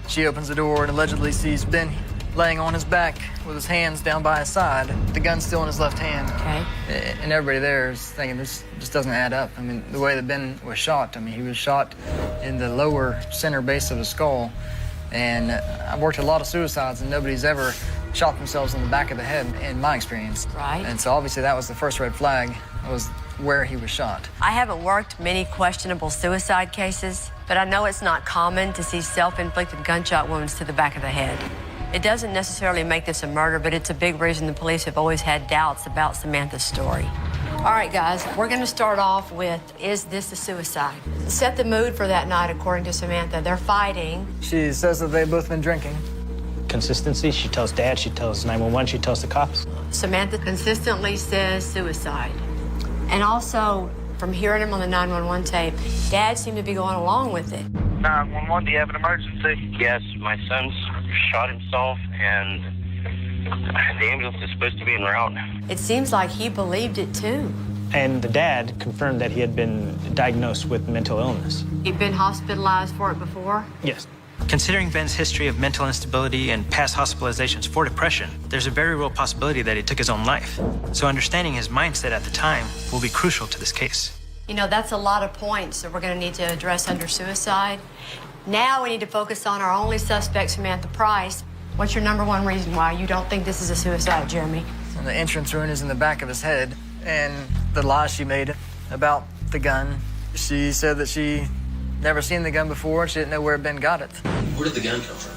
She opens the door and allegedly sees Ben laying on his back with his hands down by his side, the gun still in his left hand. Okay. And everybody there is thinking this just doesn't add up. I mean, the way that Ben was shot, he was shot in the lower center base of his skull. And I've worked a lot of suicides and nobody's ever shot themselves in the back of the head in my experience. Right. And so obviously that was the first red flag, was where he was shot. I haven't worked many questionable suicide cases, but I know it's not common to see self-inflicted gunshot wounds to the back of the head. It doesn't necessarily make this a murder, but it's a big reason the police have always had doubts about Samantha's story. All right, guys, we're going to start off with, is this a suicide? Set the mood for that night, according to Samantha. They're fighting. She says that they've both been drinking. Consistency, she tells Dad, she tells 911, she tells the cops. Samantha consistently says suicide. And also, from hearing him on the 911 tape, Dad seemed to be going along with it. 911, do you have an emergency? Yes, my son's shot himself, and the ambulance is supposed to be en route. It seems like he believed it, too. And the dad confirmed that he had been diagnosed with mental illness. He'd been hospitalized for it before? Yes. Considering Ben's history of mental instability and past hospitalizations for depression, there's a very real possibility that he took his own life. So understanding his mindset at the time will be crucial to this case. You know, that's a lot of points that we're going to need to address under suicide. Now we need to focus on our only suspect, Samantha Price. What's your number one reason why you don't think this is a suicide, Jeremy? And the entrance wound is in the back of his head, and the lie she made about the gun. She said that she never seen the gun before, and she didn't know where Ben got it. Where did the gun come from?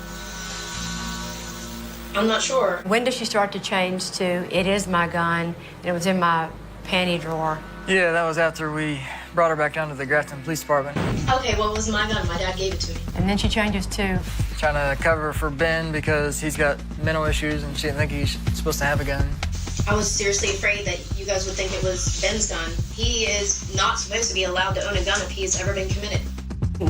I'm not sure. When did she start to change to, it is my gun, and it was in my panty drawer? Yeah, that was after we brought her back down to the Grafton Police Department. Okay, well, it was my gun. My dad gave it to me. And then she changes to? Trying to cover for Ben because he's got mental issues and she didn't think he's supposed to have a gun. I was seriously afraid that you guys would think it was Ben's gun. He is not supposed to be allowed to own a gun if he's ever been committed.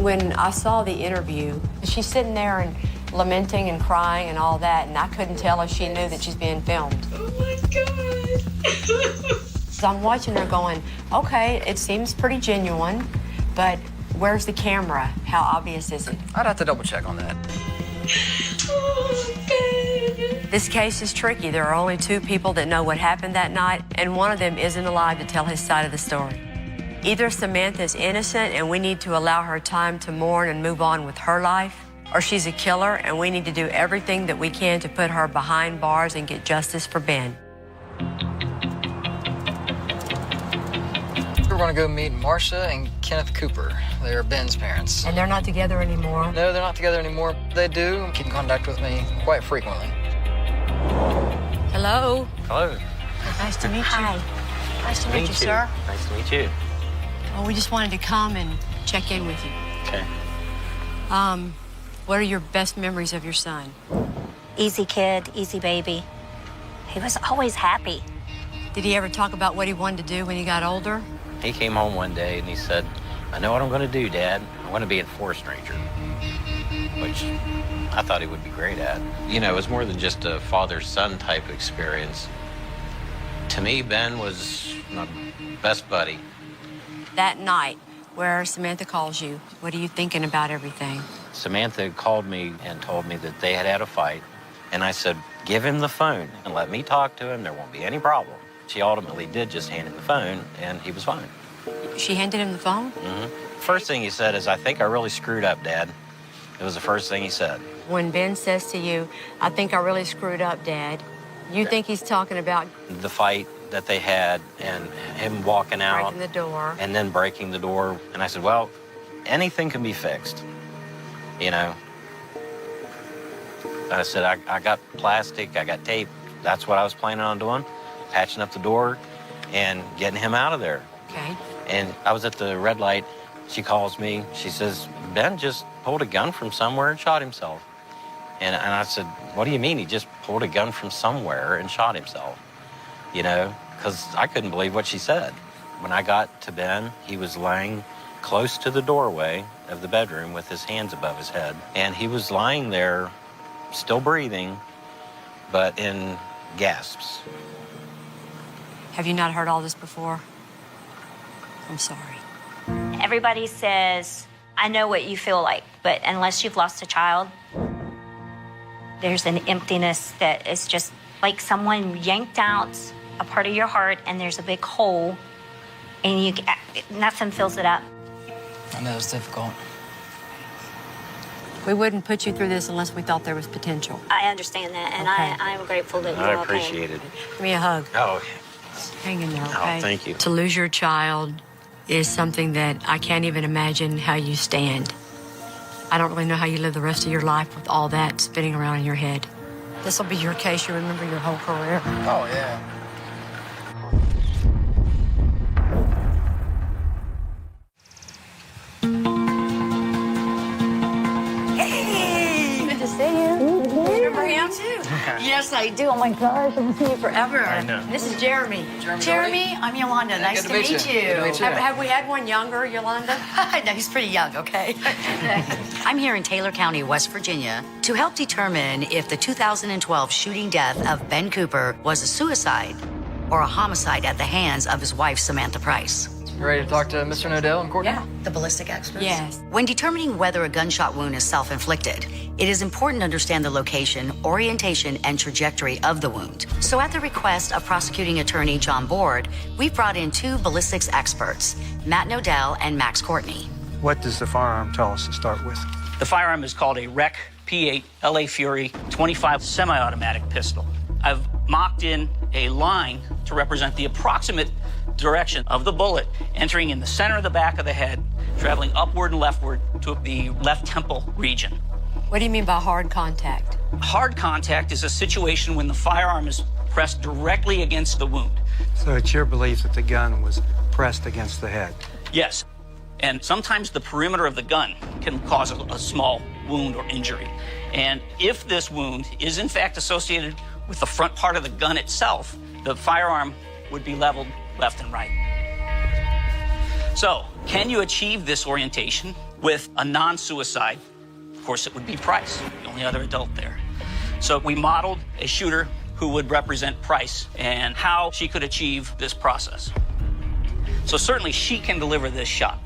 When I saw the interview, she's sitting there and lamenting and crying and all that, and I couldn't tell if she knew that she's being filmed. Oh my God. So I'm watching her going, okay, it seems pretty genuine, but where's the camera? How obvious is it? I'd have to double check on that. This case is tricky. There are only 2 people that know what happened that night, and one of them isn't alive to tell his side of the story. Either Samantha's innocent and we need to allow her time to mourn and move on with her life, or she's a killer and we need to do everything that we can to put her behind bars and get justice for Ben. We're going to go meet Marcia and Kenneth Cooper. They're Ben's parents. And they're not together anymore? No, they're not together anymore. They do keep in contact with me quite frequently. Hello. Hello. Nice to meet you. Hi. Nice to meet you, sir. Nice to meet you. Well, we just wanted to come and check in with you. Okay. What are your best memories of your son? Easy kid, easy baby. He was always happy. Did he ever talk about what he wanted to do when he got older? He came home one day and he said, I know what I'm going to do, Dad. I want to be a forest ranger, which I thought he would be great at. You know, it was more than just a father-son type experience. To me, Ben was my best buddy. That night where Samantha calls you, what are you thinking about everything? Samantha called me and told me that they had had a fight. And I said, give him the phone and let me talk to him. There won't be any problem. She ultimately did just hand him the phone, and he was fine. She handed him the phone? Mm-hmm. First thing he said is, I think I really screwed up, Dad. It was the first thing he said. When Ben says to you, I think I really screwed up, Dad, you think he's talking about the fight that they had and him walking out. Breaking the door. And then breaking the door. And I said, well, anything can be fixed, you know. I said, I got plastic, I got tape. That's what I was planning on doing, patching up the door and getting him out of there. Okay. And I was at the red light. She calls me. She says, Ben just pulled a gun from somewhere and shot himself. And I said, what do you mean he just pulled a gun from somewhere and shot himself? You know, because I couldn't believe what she said. When I got to Ben, he was laying close to the doorway of the bedroom with his hands above his head. And he was lying there, still breathing, but in gasps. Have you not heard all this before? I'm sorry. Everybody says, I know what you feel like, but unless you've lost a child, there's an emptiness that is just like someone yanked out a part of your heart and there's a big hole and nothing fills it up. I know it's difficult. We wouldn't put you through this unless we thought there was potential. I understand that, and Okay. I'm grateful that you I all came. appreciate it. Give me a hug. Oh, Hang in there, okay? Oh, thank you. To lose your child is something that I can't even imagine how you stand. I don't really know how you live the rest of your life with all that spinning around in your head. This will be your case you remember your whole career. Oh, yeah. Hey! Good to see you. Remember him? too? Yes, I do. Oh, my gosh. I've been seeing you forever. I know. This is Jeremy. Jeremy, I'm Yolanda. Nice to meet you. Good to meet you. Have we had one younger, Yolanda? No, he's pretty young, okay? I'm here in Taylor County, West Virginia, to help determine if the 2012 shooting death of Ben Cooper was a suicide or a homicide at the hands of his wife, Samantha Price. You ready to talk to Mr. Nodell and Courtney? Yeah, the ballistic experts. Yes. When determining whether a gunshot wound is self-inflicted, it is important to understand the location, orientation, and trajectory of the wound. So at the request of prosecuting attorney John Board, we've brought in 2 ballistics experts, Matt Nodell and Max Courtney. What does the firearm tell us to start with? The firearm is called a Rec P8 LA Fury 25 semi-automatic pistol. I've mocked in a line to represent the approximate direction of the bullet entering in the center of the back of the head, traveling upward and leftward to the left temple region. What do you mean by hard contact? Hard contact is a situation when the firearm is pressed directly against the wound. So it's your belief that the gun was pressed against the head? Yes. And sometimes the perimeter of the gun can cause a small wound or injury. And if this wound is in fact associated with the front part of the gun itself, the firearm would be leveled left and right. So, can you achieve this orientation with a non-suicide? Of course, it would be Price, the only other adult there. So we modeled a shooter who would represent Price and how she could achieve this process. So certainly she can deliver this shot.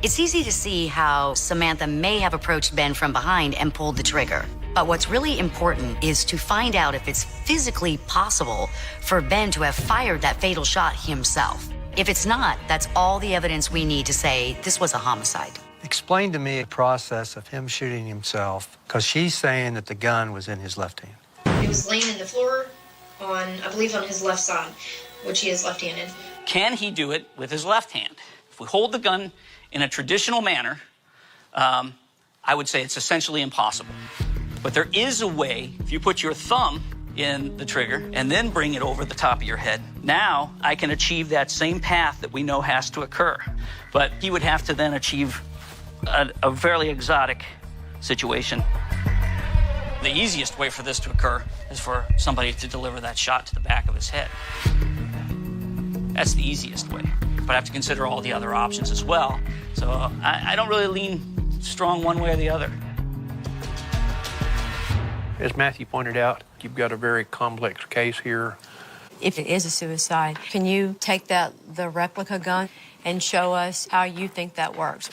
It's easy to see how Samantha may have approached Ben from behind and pulled the trigger. But what's really important is to find out if it's physically possible for Ben to have fired that fatal shot himself. If it's not, that's all the evidence we need to say this was a homicide. Explain to me the process of him shooting himself, because she's saying that the gun was in his left hand. He was laying in the floor on, I believe, on his left side, which he is left-handed. Can he do it with his left hand? If we hold the gun in a traditional manner, I would say it's essentially impossible. But there is a way, if you put your thumb in the trigger and then bring it over the top of your head, now I can achieve that same path that we know has to occur. But he would have to then achieve a fairly exotic situation. The easiest way for this to occur is for somebody to deliver that shot to the back of his head. That's the easiest way. But I have to consider all the other options as well. So I don't really lean strong one way or the other. As Matthew pointed out, you've got a very complex case here. If it is a suicide, can you take the replica gun and show us how you think that works?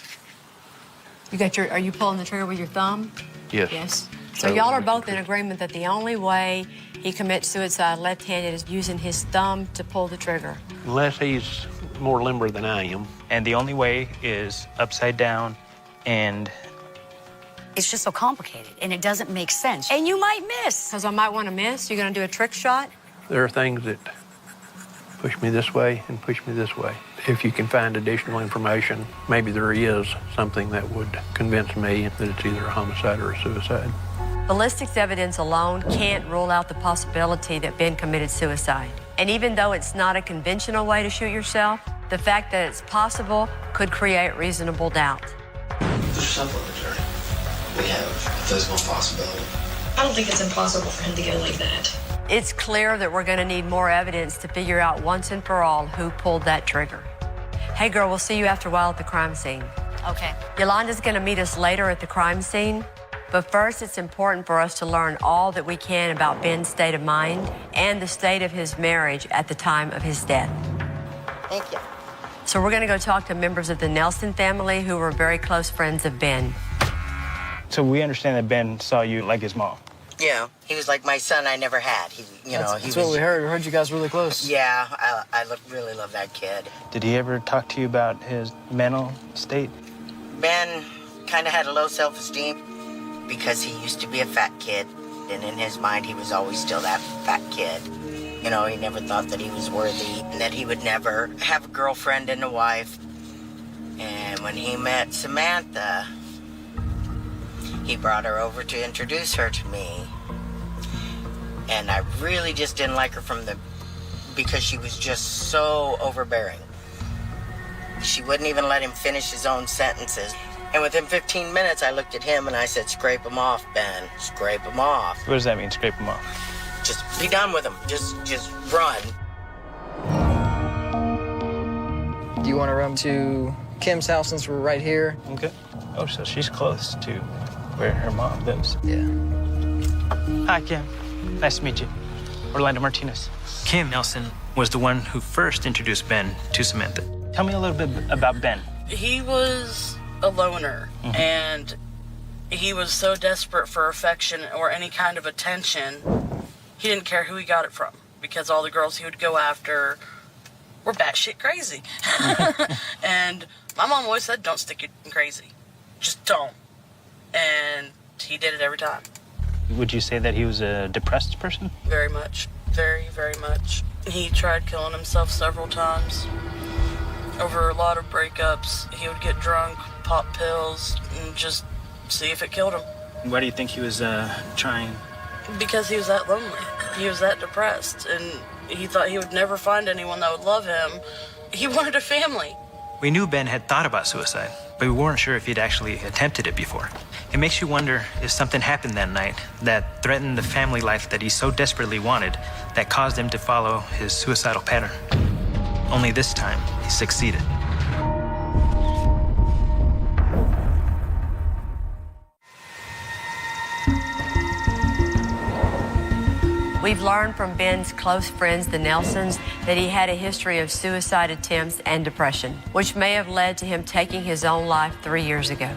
Are you pulling the trigger with your thumb? Yes. Yes. So y'all are both in agreement that the only way he commits suicide left-handed is using his thumb to pull the trigger. Unless he's more limber than I am. And the only way is upside down and... It's just so complicated, and it doesn't make sense. And you might miss. Because I might want to miss. You're going to do a trick shot? There are things that push me this way and push me this way. If you can find additional information, maybe there is something that would convince me that it's either a homicide or a suicide. Ballistics evidence alone can't rule out the possibility that Ben committed suicide. And even though it's not a conventional way to shoot yourself, the fact that it's possible could create reasonable doubt. There's something on the journey. We have a physical possibility. I don't think it's impossible for him to go like that. It's clear that we're going to need more evidence to figure out once and for all who pulled that trigger. Hey, girl, we'll see you after a while at the crime scene. Okay. Yolanda's going to meet us later at the crime scene. But first, it's important for us to learn all that we can about Ben's state of mind and the state of his marriage at the time of his death. Thank you. So we're going to go talk to members of the Nelson family who were very close friends of Ben. So we understand that Ben saw you like his mom. Yeah, he was like my son I never had. That's what we heard. We heard you guys really close. Yeah, I really love that kid. Did he ever talk to you about his mental state? Ben kind of had a low self-esteem because he used to be a fat kid, and in his mind he was always still that fat kid. He never thought that he was worthy and that he would never have a girlfriend and a wife. And when he met Samantha, he brought her over to introduce her to me. And I really just didn't like her because she was just so overbearing. She wouldn't even let him finish his own sentences. And within 15 minutes, I looked at him and I said, "Scrape him off, Ben. Scrape him off." What does that mean, scrape him off? Just be done with him. Just run. Do you want to run to Kim's house since we're right here? Okay. Oh, so she's close to where her mom lives. Yeah. Hi, Kim. Nice to meet you. Orlando Martinez. Kim Nelson was the one who first introduced Ben to Samantha. Tell me a little bit about Ben. He was a loner, and he was so desperate for affection or any kind of attention, he didn't care who he got it from, because all the girls he would go after were batshit crazy. And my mom always said, don't stick your crazy. Just don't. And he did it every time. Would you say that he was a depressed person? Very much. Very, very much. He tried killing himself several times. Over a lot of breakups, he would get drunk, pop pills, and just see if it killed him. Why do you think he was trying? Because he was that lonely. He was that depressed, and he thought he would never find anyone that would love him. He wanted a family. We knew Ben had thought about suicide, but we weren't sure if he'd actually attempted it before. It makes you wonder if something happened that night that threatened the family life that he so desperately wanted that caused him to follow his suicidal pattern. Only this time, he succeeded. We've learned from Ben's close friends, the Nelsons, that he had a history of suicide attempts and depression, which may have led to him taking his own life 3 years ago.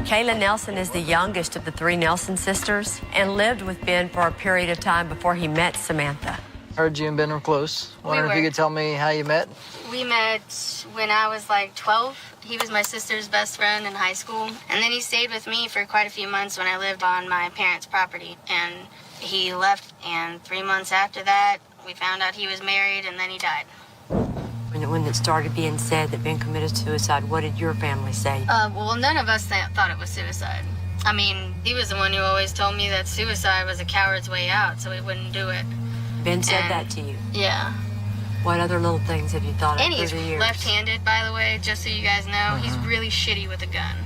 Kayla Nelson is the youngest of the 3 Nelson sisters and lived with Ben for a period of time before he met Samantha. Heard you and Ben were close. Wondering if you could tell me how you met. We met when I was like 12. He was my sister's best friend in high school. And then he stayed with me for quite a few months when I lived on my parents' property. And he left, and 3 months after that, we found out he was married, and then he died. When it started being said that Ben committed suicide, what did your family say? Well, none of us thought it was suicide. I mean, he was the one who always told me that suicide was a coward's way out, so he wouldn't do it. Ben said that to you? Yeah. What other little things have you thought And of he's through the years? left-handed, by the way, just so you guys know. He's really shitty with a gun.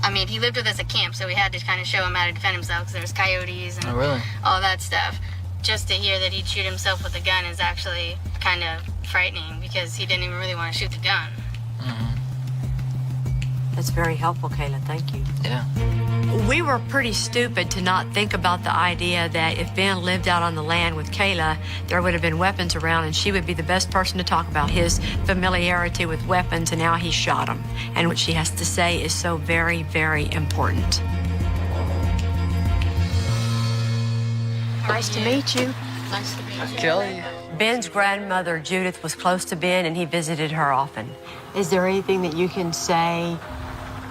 I mean, he lived with us at camp, so we had to kind of show him how to defend himself because there was coyotes and all that stuff. Just to hear that he'd shoot himself with a gun is actually kind of frightening because he didn't even really want to shoot the gun. That's very helpful, Kayla. Thank you. Yeah. We were pretty stupid to not think about the idea that if Ben lived out on the land with Kayla, there would have been weapons around and she would be the best person to talk about his familiarity with weapons, and now he shot him. And what she has to say is so very, very important. Nice to meet you. Nice to meet you. Kelly. Ben's grandmother, Judith, was close to Ben, and he visited her often. Is there anything that you can say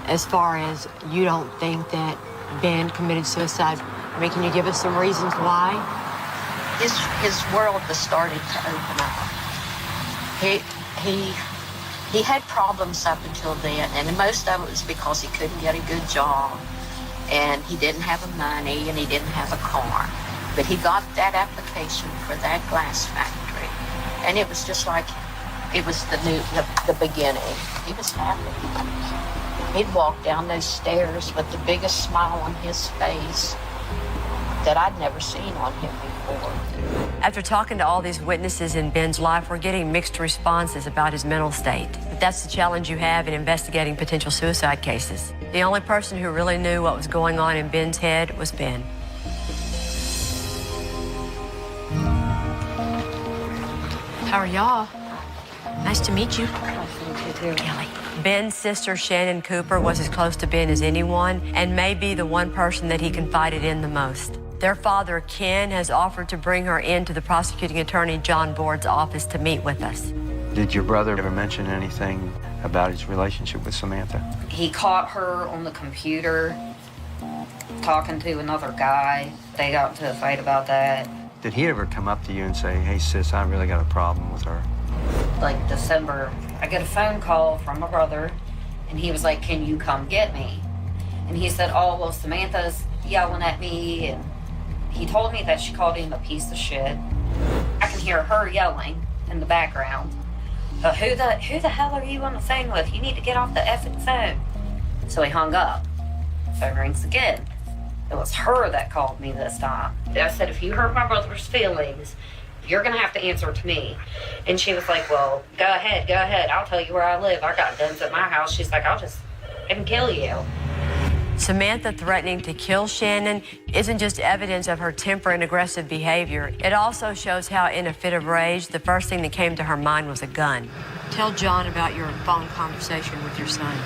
as far as you don't think that Ben committed suicide? I mean, can you give us some reasons why? His world was starting to open up. He had problems up until then, and most of it was because he couldn't get a good job, and he didn't have the money, and he didn't have a car. But he got that application for that glass factory, and it was just like it was the beginning. He was happy. He'd walk down those stairs with the biggest smile on his face that I'd never seen on him before. After talking to all these witnesses in Ben's life, we're getting mixed responses about his mental state. But that's the challenge you have in investigating potential suicide cases. The only person who really knew what was going on in Ben's head was Ben. How are y'all? Nice to meet you. Nice to meet you too. Kelly. Ben's sister, Shannon Cooper, was as close to Ben as anyone and may be the one person that he confided in the most. Their father, Ken, has offered to bring her into the prosecuting attorney, John Board's office to meet with us. Did your brother ever mention anything about his relationship with Samantha? He caught her on the computer talking to another guy. They got into a fight about that. Did he ever come up to you and say, hey, sis, I really got a problem with her? Like December, I get a phone call from my brother, and he was like, can you come get me? And he said, oh, well, Samantha's yelling at me, and he told me that she called him a piece of shit. I can hear her yelling in the background. Who the hell are you on the phone with? You need to get off the effing phone. So he hung up. Phone rings again. It was her that called me this time. I said, if you hurt my brother's feelings, you're gonna have to answer to me. And she was like, well, go ahead. I'll tell you where I live. I got guns at my house. She's like, I'll just kill you. Samantha threatening to kill Shannon isn't just evidence of her temper and aggressive behavior. It also shows how, in a fit of rage, the first thing that came to her mind was a gun. Tell John about your phone conversation with your son.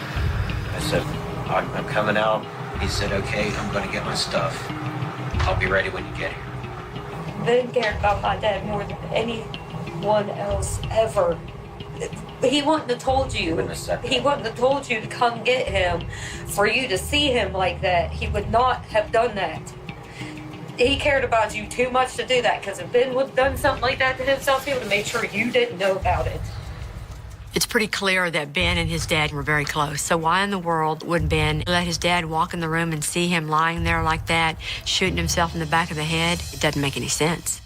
I said, I'm coming out. He said, okay, I'm going to get my stuff. I'll be ready when you get here. Ben cared about my dad more than anyone else ever. He wouldn't have told you. He wouldn't have told you to come get him. For you to see him like that, he would not have done that. He cared about you too much to do that, because if Ben would have done something like that to himself, he would have made sure you didn't know about it. It's pretty clear that Ben and his dad were very close. So why in the world would Ben let his dad walk in the room and see him lying there like that, shooting himself in the back of the head? It doesn't make any sense.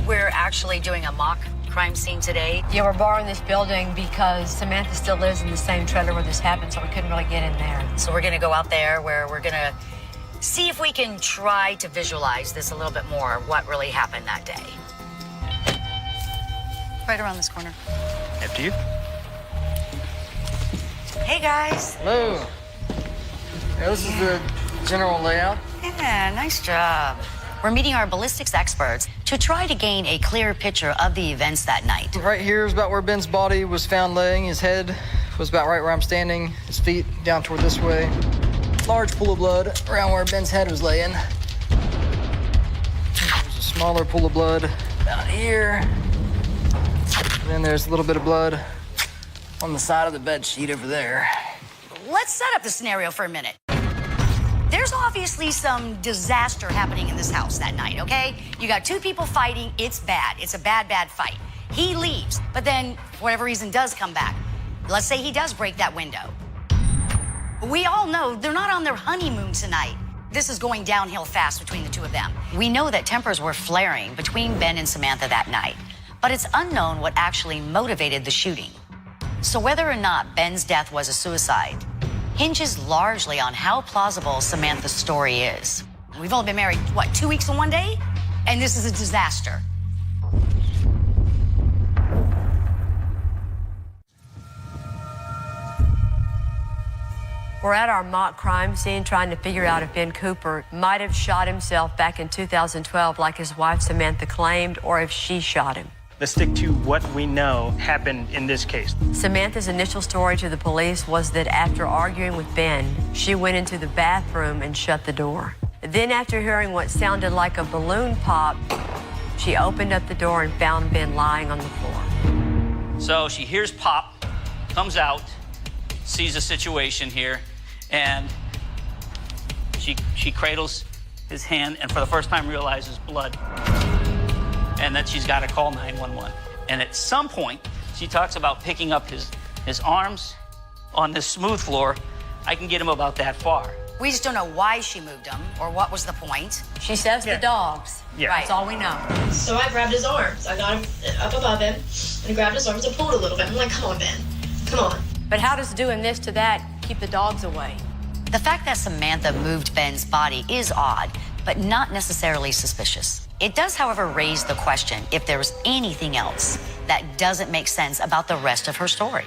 We're actually doing a mock crime scene today. Yeah, we're borrowing this building because Samantha still lives in the same trailer where this happened, so we couldn't really get in there. So we're gonna go out there where we're gonna see if we can try to visualize this a little bit more, what really happened that day. Right around this corner. After you. Hey, guys. Hello. Yeah, this is the general layout. Yeah, nice job. We're meeting our ballistics experts to try to gain a clear picture of the events that night. Right here is about where Ben's body was found laying. His head was about right where I'm standing. His feet down toward this way. Large pool of blood around where Ben's head was laying. There's a smaller pool of blood about here. And then there's a little bit of blood on the side of the bed sheet over there. Let's set up the scenario for a minute. There's obviously some disaster happening in this house that night, okay? You got two people fighting. It's bad. It's a bad, bad fight. He leaves, but then, for whatever reason, does come back. Let's say he does break that window. We all know they're not on their honeymoon tonight. This is going downhill fast between the two of them. We know that tempers were flaring between Ben and Samantha that night, but it's unknown what actually motivated the shooting. So whether or not Ben's death was a suicide hinges largely on how plausible Samantha's story is. We've only been married, 2 weeks and 1 day? And this is a disaster. We're at our mock crime scene trying to figure out if Ben Cooper might have shot himself back in 2012 like his wife Samantha claimed, or if she shot him. Let's stick to what we know happened in this case. Samantha's initial story to the police was that after arguing with Ben, she went into the bathroom and shut the door. Then after hearing what sounded like a balloon pop, she opened up the door and found Ben lying on the floor. So she hears pop, comes out, sees a situation here, and she cradles his hand and for the first time realizes blood. And that she's got to call 911. And at some point, she talks about picking up his arms on this smooth floor. I can get him about that far. We just don't know why she moved them or what was the point. She says the dogs. Yeah. Right. That's all we know. So I grabbed his arms. I got him up above him and grabbed his arms and pulled a little bit. I'm like, come on, Ben. Come on. But how does doing this to that keep the dogs away? The fact that Samantha moved Ben's body is odd, but not necessarily suspicious. It does, however, raise the question if there's anything else that doesn't make sense about the rest of her story.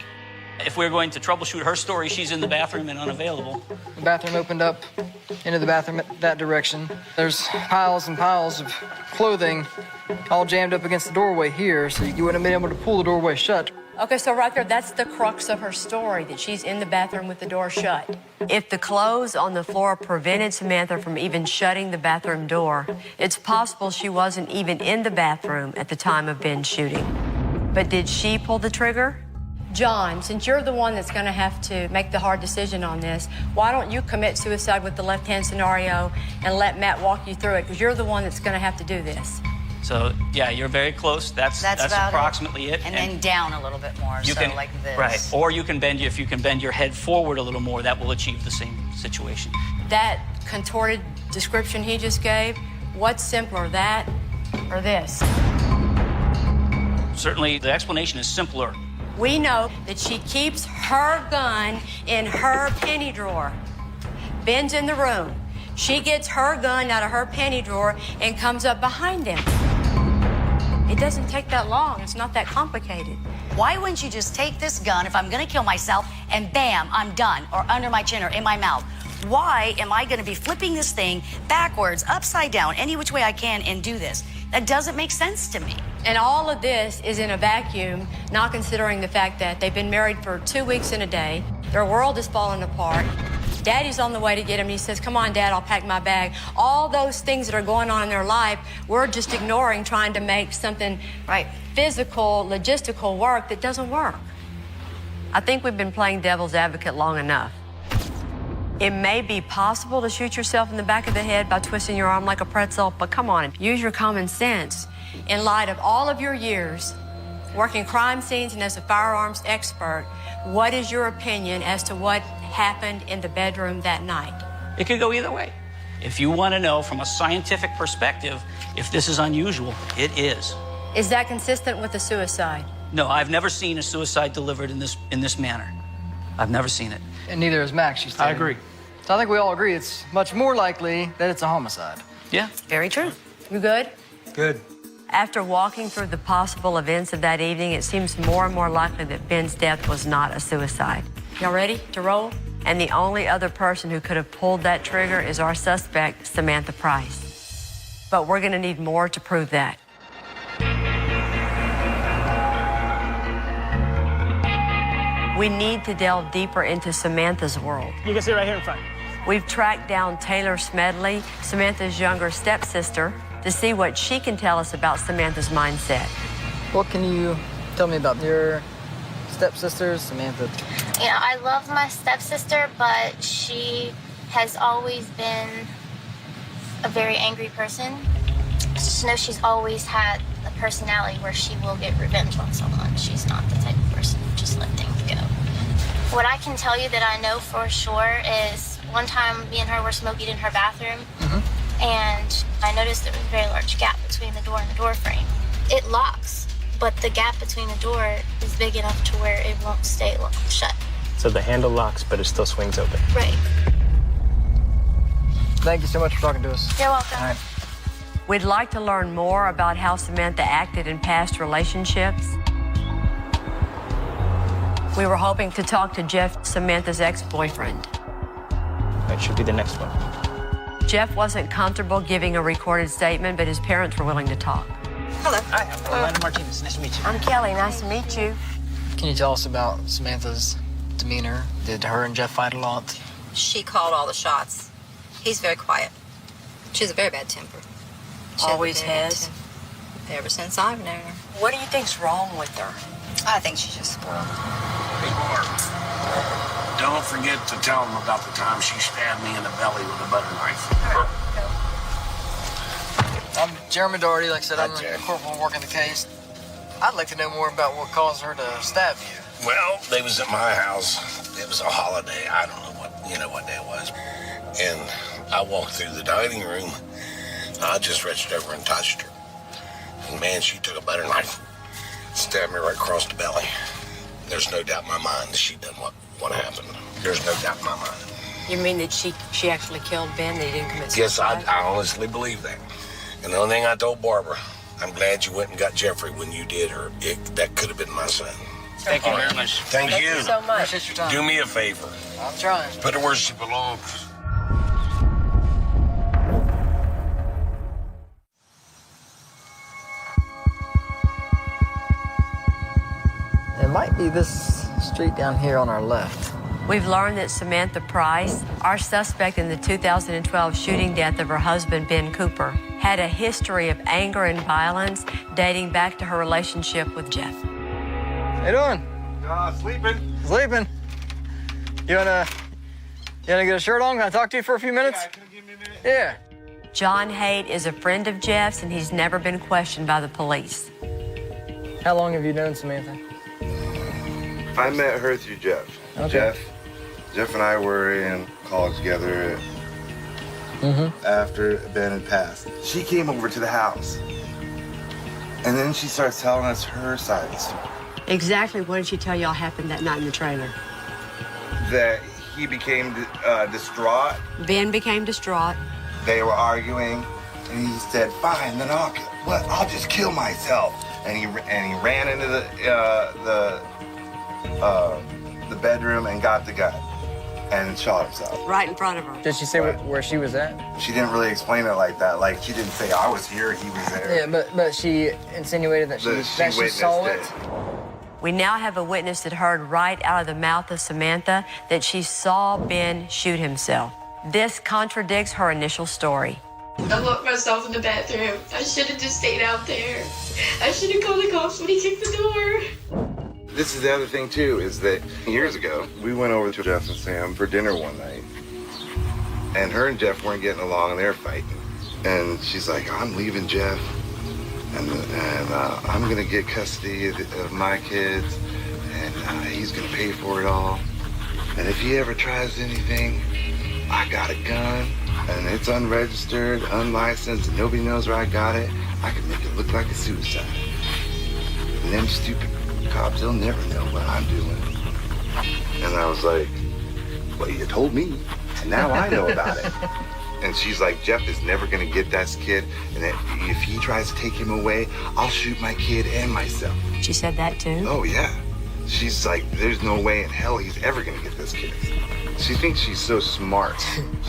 If we're going to troubleshoot her story, she's in the bathroom and unavailable. The bathroom opened up into the bathroom that direction. There's piles and piles of clothing all jammed up against the doorway here, so you wouldn't have been able to pull the doorway shut. Okay, so right there, that's the crux of her story, that she's in the bathroom with the door shut. If the clothes on the floor prevented Samantha from even shutting the bathroom door, it's possible she wasn't even in the bathroom at the time of Ben's shooting. But did she pull the trigger? John, since you're the one that's going to have to make the hard decision on this, why don't you commit suicide with the left-hand scenario and let Matt walk you through it, because you're the one that's going to have to do this. So, yeah, you're very close. That's approximately it. And then down a little bit more, you so can, like this. Right, or you can bend, if you can bend your head forward a little more, that will achieve the same situation. That contorted description he just gave, what's simpler, that or this? Certainly, the explanation is simpler. We know that she keeps her gun in her penny drawer. Ben's in the room. She gets her gun out of her penny drawer and comes up behind him. It doesn't take that long. It's not that complicated. Why wouldn't you just take this gun if I'm gonna kill myself and bam, I'm done, or under my chin or in my mouth? Why am I gonna be flipping this thing backwards, upside down, any which way I can and do this? That doesn't make sense to me. And all of this is in a vacuum, not considering the fact that they've been married for 2 weeks and a day. Their world is falling apart. Daddy's on the way to get him. He says, come on, Dad, I'll pack my bag. All those things that are going on in their life, we're just ignoring, trying to make something physical, logistical work that doesn't work. I think we've been playing devil's advocate long enough. It may be possible to shoot yourself in the back of the head by twisting your arm like a pretzel, but come on, use your common sense. In light of all of your years working crime scenes and as a firearms expert, what is your opinion as to what happened in the bedroom that night? It could go either way. If you want to know from a scientific perspective if this is unusual, it is. Is that consistent with a suicide? No, I've never seen a suicide delivered in this manner. I've never seen it. And neither has Max, she said. I agree. So I think we all agree it's much more likely that it's a homicide. Yeah. Very true. You good? Good. After walking through the possible events of that evening, it seems more and more likely that Ben's death was not a suicide. Y'all ready to roll? And the only other person who could have pulled that trigger is our suspect, Samantha Price. But we're going to need more to prove that. We need to delve deeper into Samantha's world. You can sit right here in front. We've tracked down Taylor Smedley, Samantha's younger stepsister, to see what she can tell us about Samantha's mindset. What can you tell me about your stepsister, Samantha? You know, I love my stepsister, but she has always been a very angry person. Just know she's always had a personality where she will get revenge on someone. She's not the type of person who just let things go. What I can tell you that I know for sure is one time me and her were smoking in her bathroom, and I noticed there was a very large gap between the door and the door frame. It locks, but the gap between the door is big enough to where it won't stay shut. So the handle locks, but it still swings open. Right. Thank you so much for talking to us. You're welcome. All right. We'd like to learn more about how Samantha acted in past relationships. We were hoping to talk to Jeff, Samantha's ex-boyfriend. That should be the next one. Jeff wasn't comfortable giving a recorded statement, but his parents were willing to talk. Hello. Hi, I'm Orlando Martinez. Nice to meet you. I'm Kelly. Nice to meet you. Can you tell us about Samantha's demeanor? Did her and Jeff fight a lot? She called all the shots. He's very quiet. She has a very bad temper. Always has? Ever since I've known her. What do you think's wrong with her? I think she's just spoiled. Hey, Mark. Don't forget to tell him about the time she stabbed me in the belly with a butter knife. I'm Jeremy Doherty. Like I said, I'm a corporal working the case. I'd like to know more about what caused her to stab you. Well, they was at my house. It was a holiday. I don't know what day it was. And I walked through the dining room. I just reached over and touched her. And man, she took a butter knife, stabbed me right across the belly. There's no doubt in my mind that she done what happened. There's no doubt in my mind. You mean that she actually killed Ben, that he didn't commit Yes, suicide? I honestly believe that. And the only thing I told Barbara, I'm glad you went and got Jeffrey when you did, or that could have been my son. Thank you very much. Thank you. Thank you so much. Appreciate your time. Do me a favor. I'm trying. Put her where she belongs. It might be this street down here on our left. We've learned that Samantha Price, our suspect in the 2012 shooting death of her husband, Ben Cooper, had a history of anger and violence dating back to her relationship with Jeff. How you doing? Sleeping. Sleeping. You wanna get a shirt on? Can I talk to you for a few minutes? Yeah, can you give me a minute? Yeah. John Haight is a friend of Jeff's, and he's never been questioned by the police. How long have you known Samantha? I met her through Jeff. Okay. Jeff and I were in college together after Ben had passed. She came over to the house, and then she starts telling us her side of the story. Exactly what did she tell y'all happened that night in the trailer? That he became distraught. Ben became distraught. They were arguing, and he said, "Fine, then I'll just kill myself." and he ran into the bedroom and got the gun and shot himself. Right in front of her. Did she say where she was at? She didn't really explain it like that. Like, she didn't say, I was here, he was there. Yeah, but she insinuated that she saw it. We now have a witness that heard right out of the mouth of Samantha that she saw Ben shoot himself. This contradicts her initial story. I locked myself in the bathroom. I should have just stayed out there. I should have called the cops when he kicked the door. This is the other thing, too, is that years ago, we went over to Jeff and Sam for dinner one night. And her and Jeff weren't getting along, and they were fighting. And she's like, I'm leaving Jeff, and I'm going to get custody of my kids, and he's going to pay for it all. And if he ever tries anything, I got a gun, and it's unregistered, unlicensed, and nobody knows where I got it. I can make it look like a suicide. And them stupid cops, they'll never know what I'm doing. And I was like, well, you told me, and now I know about it. And she's like, Jeff is never gonna get that kid, and if he tries to take him away, I'll shoot my kid and myself. She said that too? Oh, yeah. She's like, there's no way in hell he's ever gonna get this kid. She thinks she's so smart.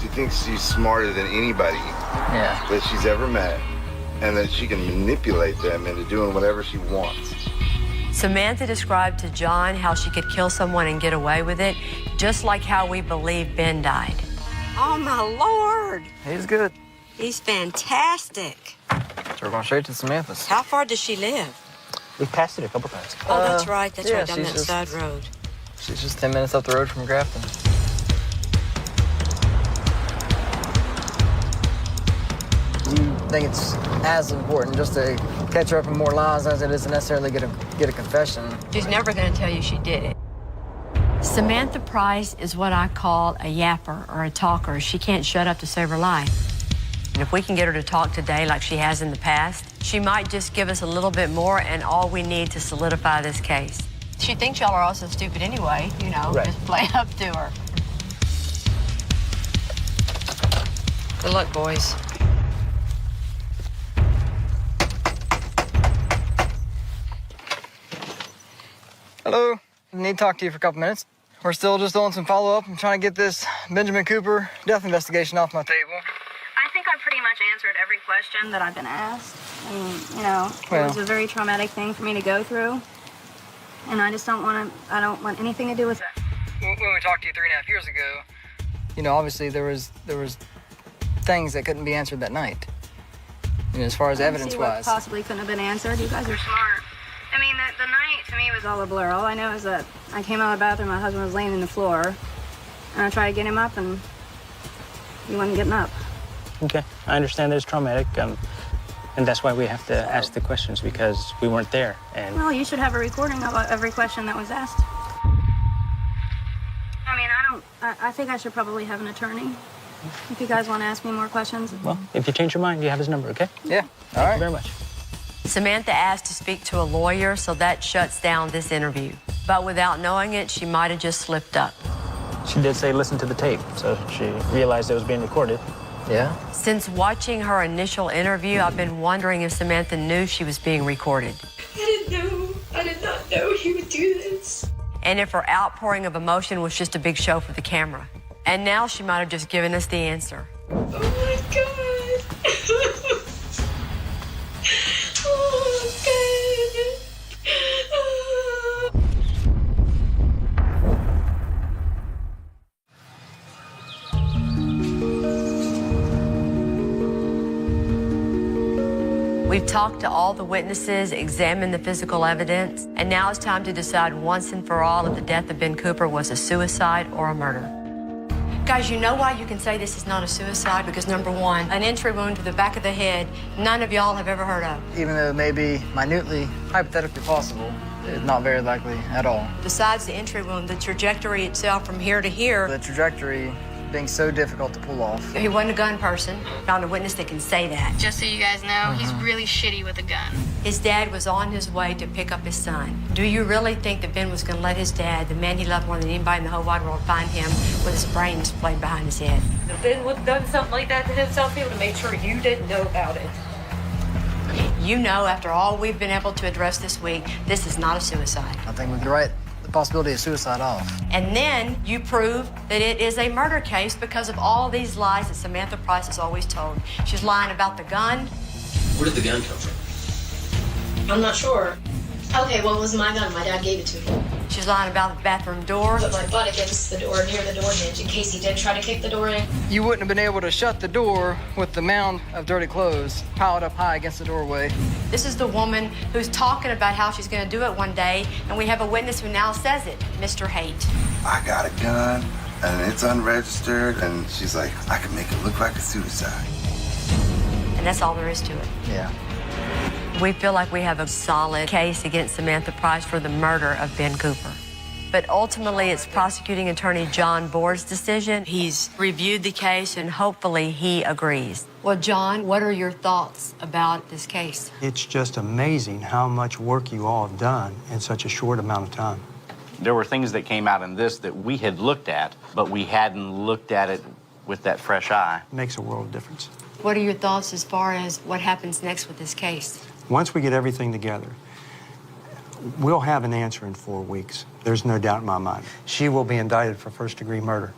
She thinks she's smarter than anybody that she's ever met, and that she can manipulate them into doing whatever she wants. Samantha described to John how she could kill someone and get away with it, just like how we believe Ben died. Oh, my Lord. He's good. He's fantastic. So we're going straight to Samantha's. How far does she live? We've passed it a couple times. Oh, that's right. That's right, down she's that just- side road. She's just 10 minutes up the road from Grafton. Do you think it's as important just to catch her up in more lies as it is to necessarily get a confession? She's never going to tell you she did it. Samantha Price is what I call a yapper or a talker. She can't shut up to save her life. And if we can get her to talk today like she has in the past, she might just give us a little bit more and all we need to solidify this case. She thinks y'all are also stupid anyway, you know, Right. just play up to her. Good luck, boys. Hello. Need to talk to you for a couple minutes. We're still just doing some follow-up. I'm trying to get this Benjamin Cooper death investigation off my table. I think I pretty much answered every question that I've been asked. I mean, you know, Well. it was a very traumatic thing for me to go through. And I just don't want anything to do with it. When we talked to you 3.5 years ago, you know, obviously there was things that couldn't be answered that night. You know, as far as I don't see what evidence-wise. possibly couldn't have been answered. You guys are smart. I mean, the night to me was all a blur. All I know is that I came out of the bathroom, my husband was laying on the floor, and I tried to get him up, and he wasn't getting up. Okay, I understand that it's traumatic, and that's why we have to ask the questions, because we weren't there. And Well, you should have a recording of every question that was asked. I mean, I think I should probably have an attorney. If you guys want to ask me more questions. well, if you change your mind, you have his number, okay? Yeah, Thank you very much. Samantha asked to speak to a lawyer, so that shuts down this interview. But without knowing it, she might have just slipped up. She did say listen to the tape, so she realized it was being recorded. Yeah? Since watching her initial interview, I've been wondering if Samantha knew she was being recorded. I didn't know. I did not know he would do this. And if her outpouring of emotion was just a big show for the camera. And now she might have just given us the answer. Oh my God. Oh, God. We've talked to all the witnesses, examined the physical evidence, and now it's time to decide once and for all if the death of Ben Cooper was a suicide or a murder. Guys, you know why you can say this is not a suicide? Because number one, an entry wound to the back of the head, none of y'all have ever heard of. Even though it may be minutely, hypothetically possible, it's not very likely at all. Besides the entry wound, the trajectory itself from here to here. The trajectory being so difficult to pull off. He wasn't a gun person. Found a witness that can say that. Just so you guys know, he's really shitty with a gun. His dad was on his way to pick up his son. Do you really think that Ben was going to let his dad, the man he loved more than anybody in the whole wide world, find him with his brains played behind his head? If Ben would have done something like that to himself, he would have made sure you didn't know about it. You know, after all we've been able to address this week, this is not a suicide. I think we could write the possibility of suicide off. And then you prove that it is a murder case because of all these lies that Samantha Price has always told. She's lying about the gun. Where did the gun come from? I'm not sure. Okay, well, it was my gun. My dad gave it to me. She's lying about the bathroom door. Put my butt against the door near the door hinge in case he did try to kick the door in. You wouldn't have been able to shut the door with the mound of dirty clothes piled up high against the doorway. This is the woman who's talking about how she's going to do it one day, and we have a witness who now says it, Mr. Haight. I got a gun, and it's unregistered, and she's like, I can make it look like a suicide. And that's all there is to it. Yeah. We feel like we have a solid case against Samantha Price for the murder of Ben Cooper. But ultimately, it's prosecuting attorney John Board's decision. He's reviewed the case, and hopefully he agrees. Well, John, what are your thoughts about this case? It's just amazing how much work you all have done in such a short amount of time. There were things that came out in this that we had looked at, but we hadn't looked at it with that fresh eye. It makes a world of difference. What are your thoughts as far as what happens next with this case? Once we get everything together, we'll have an answer in 4 weeks. There's no doubt in my mind. She will be indicted for first-degree murder.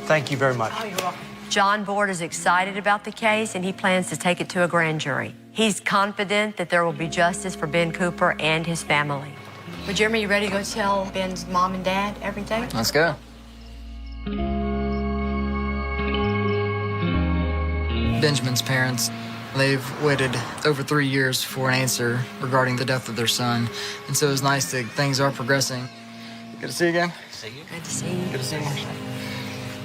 Thank you very much. Oh, you're welcome. John Board is excited about the case, and he plans to take it to a grand jury. He's confident that there will be justice for Ben Cooper and his family. Well, Jeremy, you ready to go tell Ben's mom and dad everything? Let's go. Benjamin's parents, they've waited over 3 years for an answer regarding the death of their son. And so it's nice that things are progressing. Good to see you again. See you. Good to see you. Good to see you.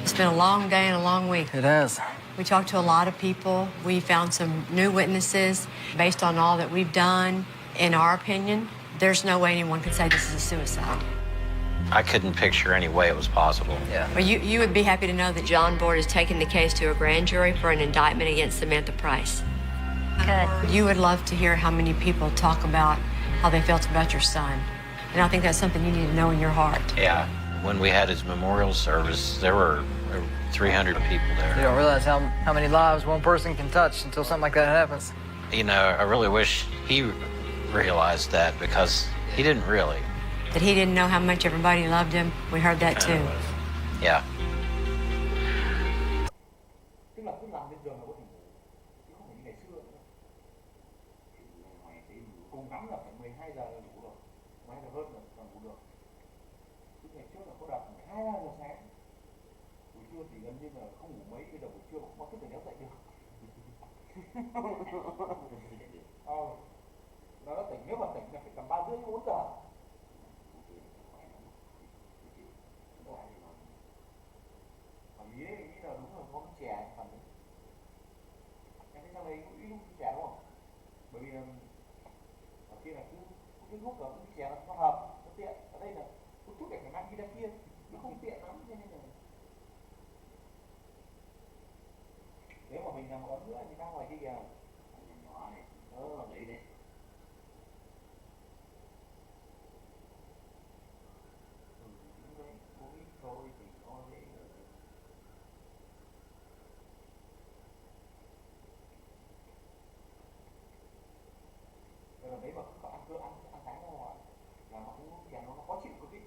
It's been a long day and a long week. It has. We talked to a lot of people. We found some new witnesses. Based on all that we've done, in our opinion, there's no way anyone could say this is a suicide. I couldn't picture any way it was possible. Yeah. Well, you would be happy to know that John Board is taking the case to a grand jury for an indictment against Samantha Price. Good. You would love to hear how many people talk about how they felt about your son. And I think that's something you need to know in your heart. Yeah. When we had his memorial service, there were 300 people there. You don't realize how many lives one person can touch until something like that happens. You know, I really wish he realized that because he didn't really. That he didn't know how much everybody loved him. We heard that too. Yeah. Nó tỉnh, nếu mà tỉnh là phải tầm 3 rưỡi 4 giờ. Ý là đúng rồi, có cái chè phần đấy. Em thấy trong đấy có ít chè đúng không? Bởi vì ở kia là cứ cái thuốc ở cái chè nó hợp, nó tiện. Ở đây là cái thuốc để phải mang đi ra kia, nó không tiện lắm cho nên là nếu mà mình làm một ấm nữa thì ra ngoài kia kìa. Nhỏ này, nghĩ đi. Đấy mà có ăn cơm ăn sáng ra ngoài là nó cũng chèn nó khó chịu cực kỳ.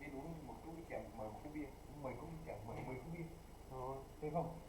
Đi uống một cốc chè, mời một cái bia, mời cốc chè, mời 10 cốc bia. Thấy không?